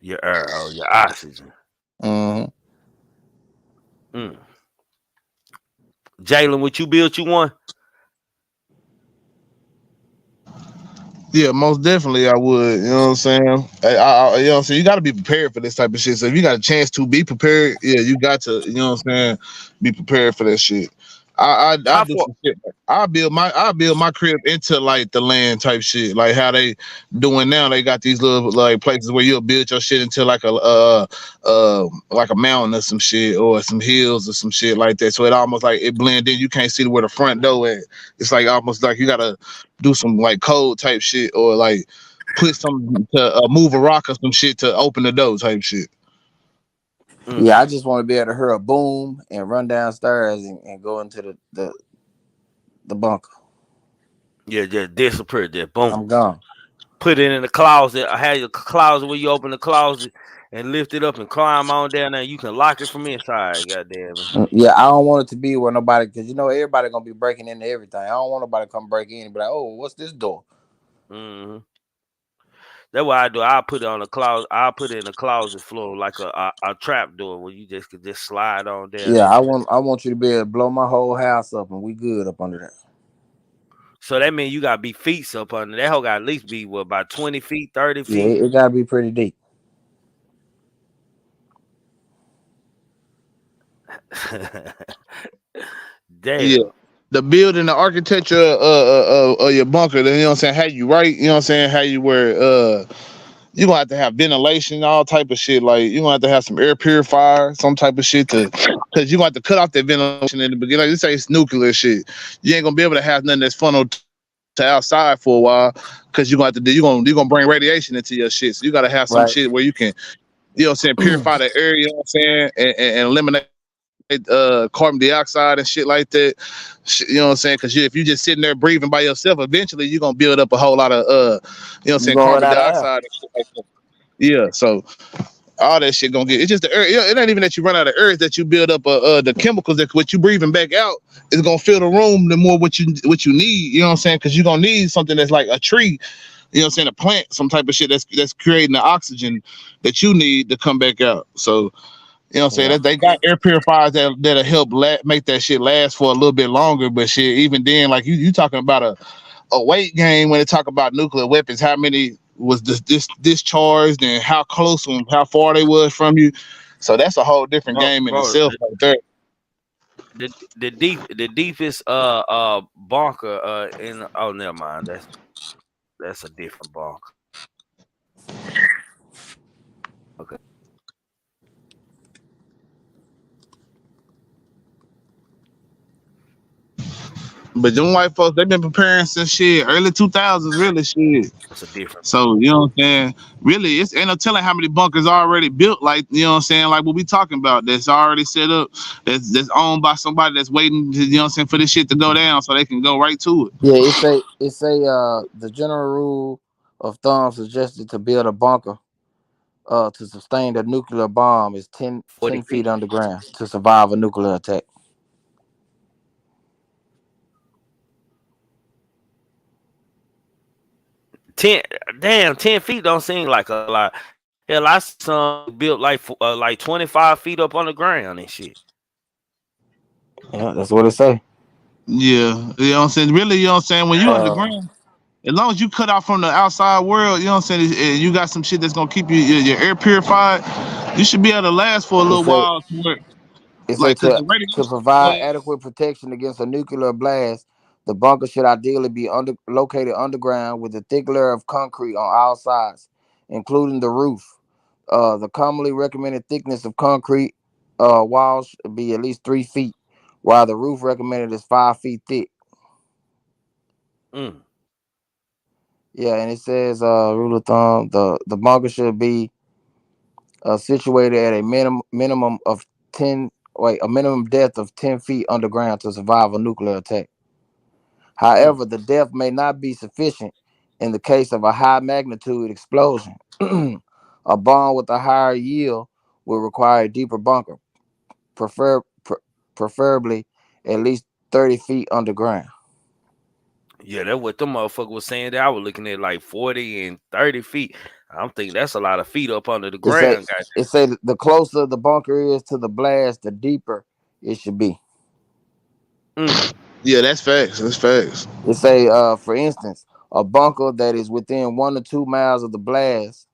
Your air or your oxygen. Hmm. Mm. Jalen, what you built? You one? Yeah, most definitely I would. You know what I'm saying? You know what I'm saying? You got to be prepared for this type of shit. So if you got a chance to be prepared, yeah, you got to. You know what I'm saying? Be prepared for that shit. I How do far? some shit. I build my crib into like the land type shit, like how they doing now. They got these little like places where you'll build your shit into like a mountain or some shit or some hills or some shit like that. So it almost like it blend in. You can't see where the front door at. It's like almost like you gotta do some like code type shit or like put some to move a rock or some shit to open the door type shit. Mm. Yeah, I just want to be able to hear a boom and run downstairs and go into the bunker. Yeah, just disappear. Just boom. I'm gone. Put it in the closet. I had your closet where you open the closet and lift it up and climb on down there. You can lock it from inside. Goddamn it. Yeah, I don't want it to be where nobody, because you know everybody gonna be breaking into everything. I don't want nobody to come break in and be like, oh, what's this door? Mm-hmm. That's what I do. I put it on the closet. I put it in the closet floor like a trap door where you just could just slide on down Yeah, there. I want you to be able to blow my whole house up and we good up under that. So that means you gotta be feet up under that hole. Got to at least be what about 20 feet, 30 Yeah, feet. it gotta be pretty deep. Yeah. Damn. The building, the architecture of your bunker, then you know what I'm saying, how you right, you know what I'm saying, how you were you gonna have to have ventilation, all type of shit. Like you gonna have to have some air purifier, some type of shit to, because you gonna have to cut off that ventilation in the beginning. Like this say it's nuclear shit. You ain't gonna be able to have nothing that's funneled to outside for a while, because you're gonna have to do you're gonna bring radiation into your shit. So you gotta have some Right. shit where you can, you know what I'm saying, purify the air, you know what I'm saying, and eliminate carbon dioxide and shit like that. You know what I'm saying? Because if you just sitting there breathing by yourself, eventually you're gonna build up a whole lot of you know what I'm You saying, gonna run carbon out of air. dioxide and shit like that. Yeah, so all that shit gonna get. It's just the earth. It ain't even that you run out of earth, that you build up the chemicals that what you breathing back out is gonna fill the room. The more what you need, you know what I'm saying? Because you're gonna need something that's like a tree. You know what I'm saying? A plant, some type of shit that's creating the oxygen that you need to come back out. So you know what I'm saying? Yeah. That they got air purifiers that'll help make that shit last for a little bit longer. But shit, even then, like you talking about a weight gain when they talk about nuclear weapons, how many was this discharged and how close and how far they was from you. So that's a whole different game in Bro, itself right there. the deepest bunker in oh never mind. That's a different bunker. Okay. But them white folks, they've been preparing since shit early 2000s, really shit. That's a different. So you know what I'm saying? Really, it's ain't no telling how many bunkers already built. Like you know what I'm saying? Like what we talking about, that's already set up, that's owned by somebody that's waiting. You know what I'm saying, for this shit to go down so they can go right to it. Yeah, it say the general rule of thumb suggested to build a bunker to sustain the nuclear bomb is 10 40 feet feet. underground to survive a nuclear attack. 10 damn 10 feet don't seem like a lot. Hell, I saw some built like 25 feet up on the ground and shit. Yeah, that's what it say. Yeah, you know what I'm saying. Really, you know what I'm saying. When you Uh, underground, as long as you cut off from the outside world, you know what I'm saying. You got some shit that's gonna keep your air purified. You should be able to last for a it little say while. To where, it say like, cause to the to radiation. provide adequate protection against a nuclear blast, the bunker should ideally be located underground with a thick layer of concrete on all sides, including the roof. The commonly recommended thickness of concrete walls should be at least 3 feet, while the roof recommended is 5 feet thick. Mm. Yeah, and it says rule of thumb the bunker should be situated at a minimum of 10 a minimum depth of 10 feet underground to survive a nuclear attack. Mm. However, the depth may not be sufficient in the case of a high magnitude explosion. A bomb with a higher yield will require a deeper bunker, preferably at least 30 feet underground. Yeah, that's what the motherfucker was saying. That I was looking at like 40 and 30 feet. I'm thinking that's a lot of feet up under the It say ground, guys. it say the closer the bunker is to the blast, the deeper it should be. Mm. Yeah, that's facts. That's facts. It say, for instance, a bunker that is within 1 to 2 miles of the blast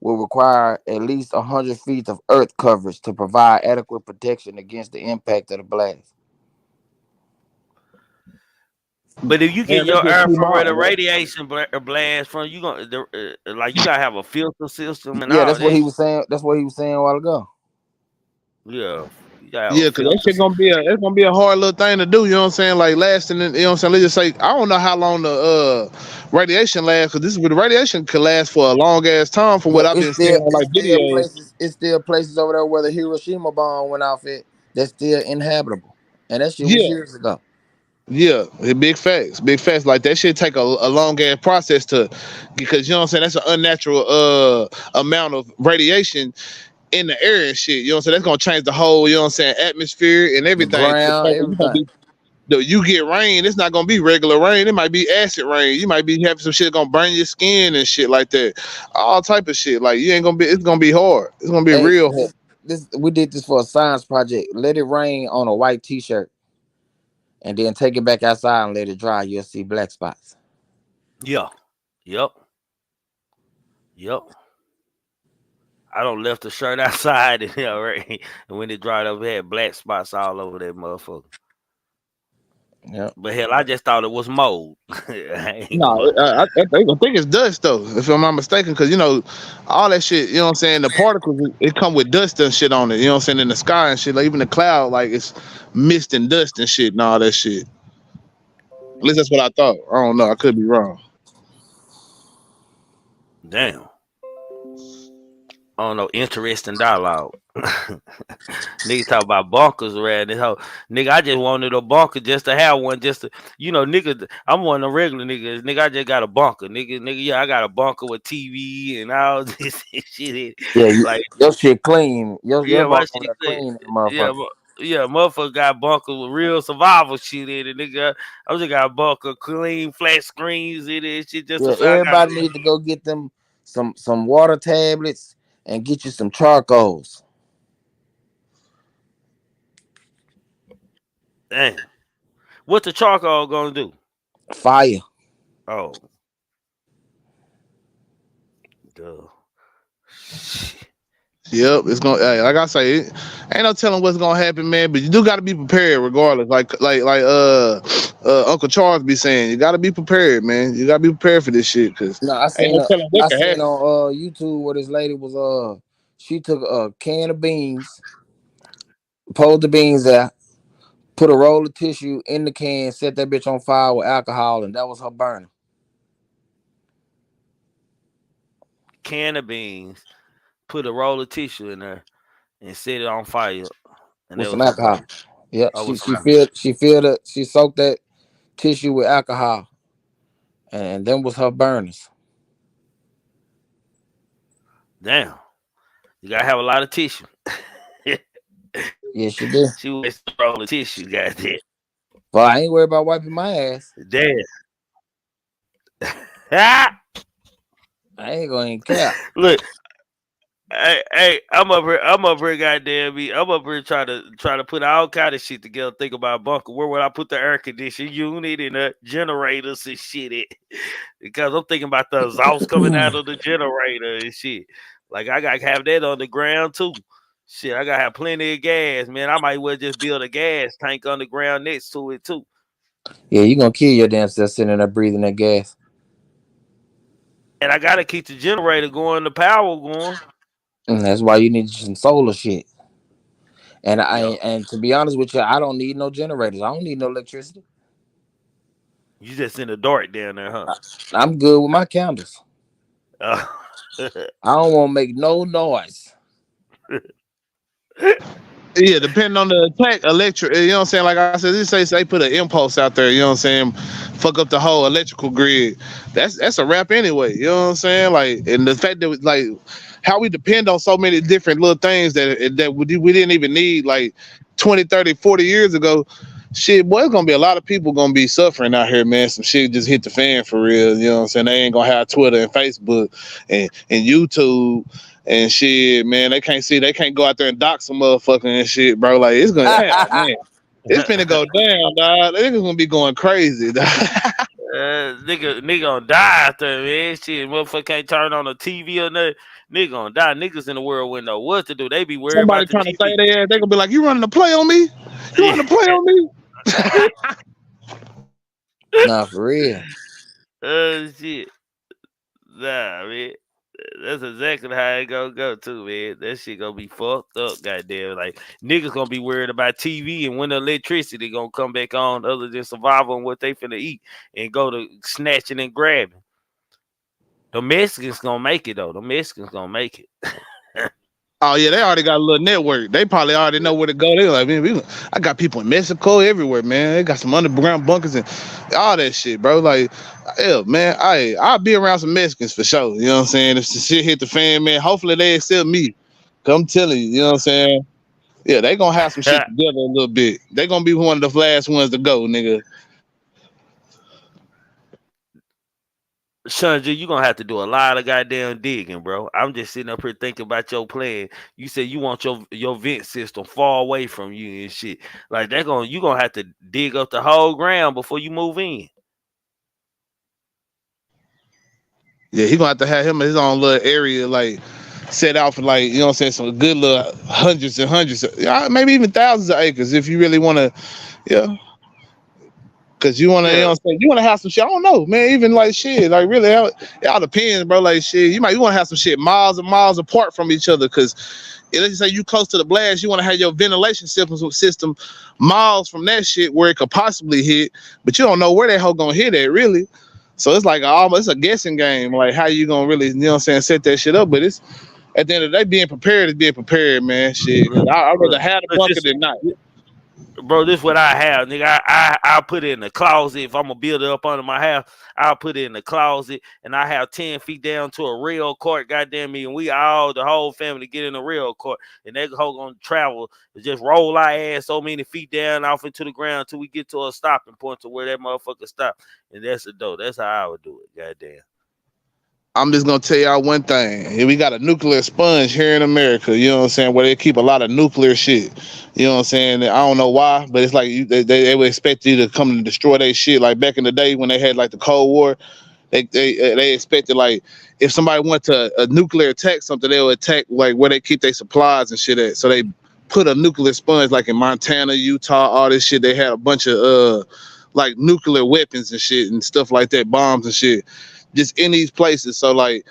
will require at least 100 feet of earth coverage to provide adequate protection against the impact of the blast. But if you get Man, that's your just too infrared mild, or bro. radiation blast from you, gonna like you gotta have a filter system and Yeah, all that's what that. he was saying. That's what he was saying a while ago. Yeah, you gotta have a Yeah, cause that filter shit system. gonna be a hard little thing to do. You know what I'm saying? Like lasting, you know what I'm saying. Let's just say I don't know how long the radiation lasts, cause this the radiation could last for a long ass time from Yeah, what I've been seeing on like videos. it's still places over there where the Hiroshima bomb went off at that's still inhabitable, and that shit was Yeah, years ago. yeah, big facts, big facts. Like that shit take a long ass process to, because you know what I'm saying. That's an unnatural amount of radiation in the air and shit. You know what I'm saying. That's gonna change the whole, you know what I'm saying, atmosphere and The everything. To the ground, point where you gonna everything. be you get rain, it's not gonna be regular rain. It might be acid rain. You might be having some shit gonna burn your skin and shit like that. All type of shit. Like you ain't gonna be. It's gonna be hard. It's gonna be Hey, real hard. this we did this for a science project. Let it rain on a white T-shirt, and then take it back outside and let it dry. You'll see black spots. Yeah, yep, yep. I don't left the shirt outside and right, and when it dried up, it had black spots all over that motherfucker. Yep. But hell, I just thought it was mold. I ain't No, gonna lie. I think it's dust though, if I'm not mistaken, because you know all that shit. You know what I'm saying? The particles it come with dust and shit on it. You know what I'm saying? In the sky and shit, like even the cloud, like it's mist and dust and shit and all that shit. At least that's what I thought. I don't know. I could be wrong. Damn. I don't know. Interesting dialogue. Nigga talk about bunkers around this whole nigga. I just wanted a bunker just to have one, just to nigga. I'm one of the regular niggas. Nigga, I just got a bunker, nigga. Yeah, I got a bunker with TV and all this shit. Yeah, Like, your shit clean. Your yeah, my bunker over shit there clean. clean, Yeah, motherfucker. yeah, motherfucker got bunker with real survival shit in it, nigga. I just got a bunker, clean flat screens in it, shit. Just to Yeah, say I got everybody need to go get them some water tablets and get you some charcoals. damn. What the charcoal gonna do? Fire. Oh, duh. Yep, it's gonna. Hey, like I say, ain't no telling what's gonna happen, man. But you do got to be prepared, regardless. Like Uncle Charles be saying, you got to be prepared, man. You got to be prepared for this shit, cause No, ain't no telling what I can seen happen. on YouTube where this lady was she took a can of beans, pulled the beans out, put a roll of tissue in the can, set that bitch on fire with alcohol, and that was her burner Can of beans, put a roll of tissue in there, and set it on fire, and with that some was her alcohol. burn. Yeah, I was she soaked that tissue with alcohol, and then was her burners. damn. You gotta have a lot of tissue. Yes, she did. She was a roll of tissue, goddamn. But I ain't worried about wiping my ass. Damn. Ah! I ain't gonna even care. Look, hey, I'm up here, goddamn me. I'm up here trying to put all kind of shit together. Think about bunker. Where would I put the air conditioning unit and the generators and shit at? Because I'm thinking about the exhaust coming out of the generator and shit. Like I gotta have that on the ground too. Shit, I gotta have plenty of gas, man. I might well just build a gas tank underground next to it too. Yeah, you gonna kill your damn self sitting there breathing that gas. And I gotta keep the generator going, the power going. And that's why you need some solar shit. Yo, And to be honest with you, I don't need no generators. I don't need no electricity. you just in the dark down there, huh? I'm good with my candles. Uh, I don't want to make no noise. Yeah, depending on the attack, electric. You know what I'm saying? Like I said, this say they put an impulse out there. You know what I'm saying? Fuck up the whole electrical grid. That's a wrap anyway. You know what I'm saying? Like, and the fact that like how we depend on so many different little things that we didn't even need like 20, 30, 40 years ago. Shit, boy, it's gonna be a lot of people gonna be suffering out here, man. Some shit just hit the fan for real. You know what I'm saying? They ain't gonna have Twitter and Facebook and YouTube and shit, man. They can't go out there and dock some motherfucker and shit, bro. Like it's gonna, hell, man, it's finna go down, dog. They gonna be going crazy, dog. Nigga gonna die out there, man. Shit, motherfucker can't turn on the TV or nothing. Nigga gonna die. Niggas in the world wouldn't know what to do. They be worried Somebody about the trying to TV. say they gonna be like, "You running the play on me? You running the play on me?" Nah, for real. Shit. Nah, man. That's exactly how it gonna go too, man. That shit gonna be fucked up, goddamn. Like niggas gonna be worried about TV and when the electricity gonna come back on, other than survival and what they finna eat and go to snatching and grabbing. The Mexicans gonna make it though. The Mexicans gonna make it. Oh yeah, they already got a little network. They probably already know where to go. They like, man, I got people in Mexico everywhere, man. They got some underground bunkers and all that shit, bro. Like, hell, man, I'll be around some Mexicans for sure. You know what I'm saying? If the shit hit the fan, man, hopefully they accept me. Come telling you, you know what I'm saying? Yeah, they gonna have some shit together a little bit. They gonna be one of the last ones to go, nigga. Shanji, you gonna have to do a lot of goddamn digging, bro. I'm just sitting up here thinking about your plan. You said you want your vent system far away from you and shit. Like you gonna have to dig up the whole ground before you move in. Yeah, he gonna have to have him his own little area, like set out for like, you know what I'm saying, some good little hundreds and hundreds, yeah, maybe even thousands of acres if you really wanna, yeah. Cause you wanna, you know Yeah. what I'm saying, you wanna have some shit. I don't know, man. Even like shit, like really, it all depends, bro. Like shit, you wanna have some shit miles and miles apart from each other. Cause let's just say you close to the blast, you wanna have your ventilation system miles from that shit where it could possibly hit, but you don't know where that hoe gonna hit at, really. So it's like almost a guessing game, like how you gonna really, you know what I'm saying, set that shit up. But it's at the end of the day, being prepared is being prepared, man. Shit, cause I'd rather have the Look, bunker than not. bro, this what I have, nigga. I'll put it in the closet if I'm gonna build it up under my house. I'll put it in the closet, and I have 10 feet down to a rail cart. Goddamn me, and the whole family get in the rail cart, and that hoe gonna travel, just roll our ass so many feet down off into the ground till we get to a stopping point to where that motherfucker stop, and that's the dope. That's how I would do it. Goddamn. I'm just gonna tell y'all one thing. We got a nuclear sponge here in America, you know what I'm saying, where they keep a lot of nuclear shit. You know what I'm saying? I don't know why, but it's like they would expect you to come and destroy their shit. Like back in the day when they had like the Cold War, they expected like if somebody went to a nuclear attack something, they would attack like where they keep their supplies and shit at. So they put a nuclear sponge like in Montana, Utah, all this shit. They had a bunch of like nuclear weapons and shit and stuff like that, bombs and shit, just in these places. So like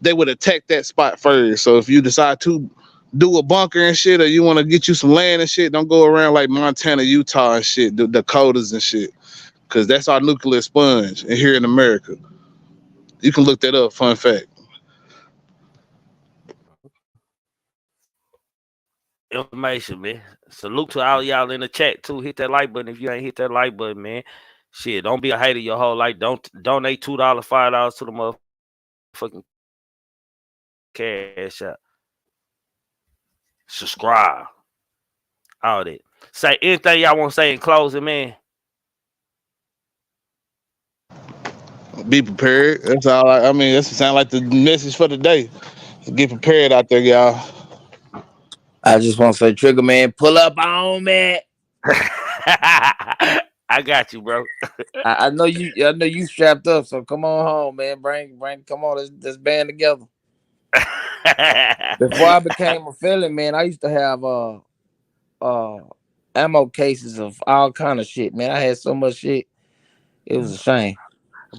they would attack that spot first. So if you decide to do a bunker and shit, or you want to get you some land and shit, don't go around like Montana, Utah and shit, the Dakotas and shit, because that's our nuclear sponge. And here in America, you can look that up. Fun fact. Information, man. Salute to all y'all in the chat too. Hit that like button if you ain't hit that like button, man. Shit, don't be a hater your whole life. Don't donate $2, $5 to the motherfucking cash out. Subscribe. All that. Say anything y'all want to say in closing, man. Be prepared. That's all. I mean, that sound like the message for the day. Get prepared out there, y'all. I just want to say, Trigger man, pull up on me. I got you, bro. I know you. I know you strapped up. So come on home, man. Bring. Come on, let's band together. Before I became a felon, man, I used to have ammo cases of all kind of shit, man. I had so much shit. It was a shame.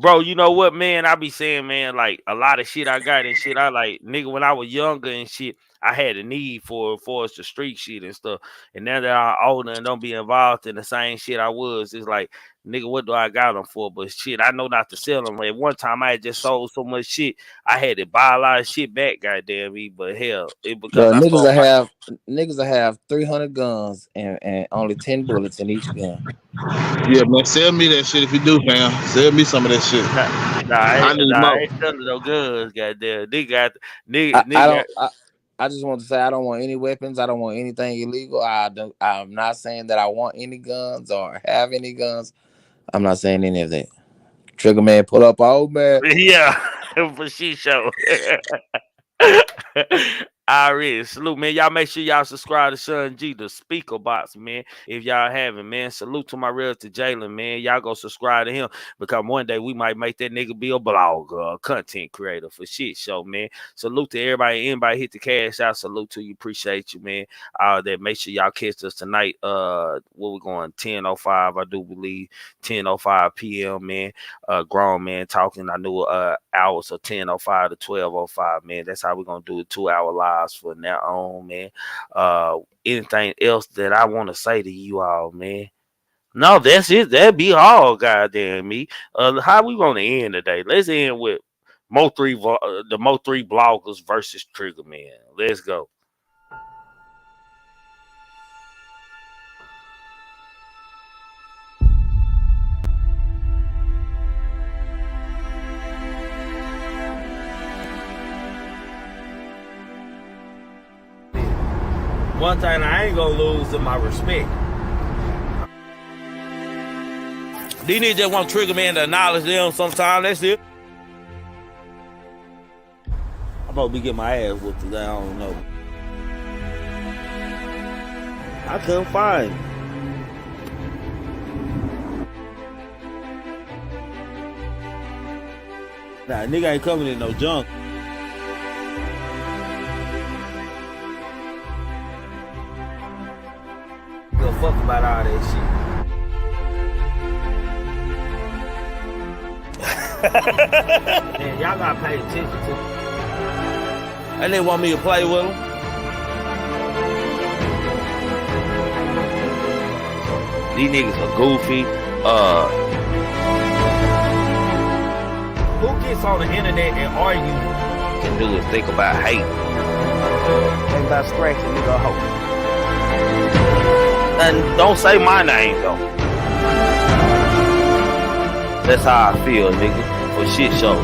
Bro, you know what, man? I be saying, man, like a lot of shit I got and shit. I like, nigga, when I was younger and shit, I had a need for us the street shit and stuff. And now that I'm older and don't be involved in the same shit I was, it's like nigga, what do I got them for? But shit, I know not to sell them. At one time, I had just sold so much shit, I had to buy a lot of shit back, goddamn me. But hell, it because Bro, I sold niggas that have 300 guns and only 10 bullets in each gun. Yeah, man, sell me that shit if you do, fam. Sell me some of that shit. I need I more. ain't selling no guns, goddamn. I just want to say I don't want any weapons. I don't want anything illegal. I'm not saying that I want any guns or have any guns. I'm not saying any of that. Trigger man, pull up, old man. Yeah, for shit show. Already salute, man. Y'all make sure y'all subscribe to Sean G, the speaker box, man. If y'all haven't, man. Salute to my realtor Jalen, man. Y'all go subscribe to him because one day we might make that nigga be a blogger, a content creator for shit show, man. Salute to everybody. Anybody hit the cash out. Salute to you. Appreciate you, man. That make sure y'all catch us tonight. What we going 10:05, I do believe 10:05 p.m. man. Grown man talking. I knew hours of 10:05 to 12:05, man. That's how we're gonna do it. 2-hour lives for now on, man. Anything else that I want to say to you all, man? No, that's it. That be all, goddamn me. How we gonna end today? Let's end with the Mo 3 bloggers versus Trigger Man. Let's go. One thing I ain't gonna lose is my respect. These niggas just want Trigger Man to acknowledge them sometime. That's it. I'm about to be getting my ass whooped today. I don't know. I couldn't find him. Nah, nigga ain't coming in no junk. Give a fuck about all that shit. Man, y'all gotta pay attention to. And they want me to play with them. These niggas are goofy. Who gets on the internet and argue can do is think about hate. Think about scratching nigga hoe. And don't say my name though. That's how I feel, nigga. For shit show.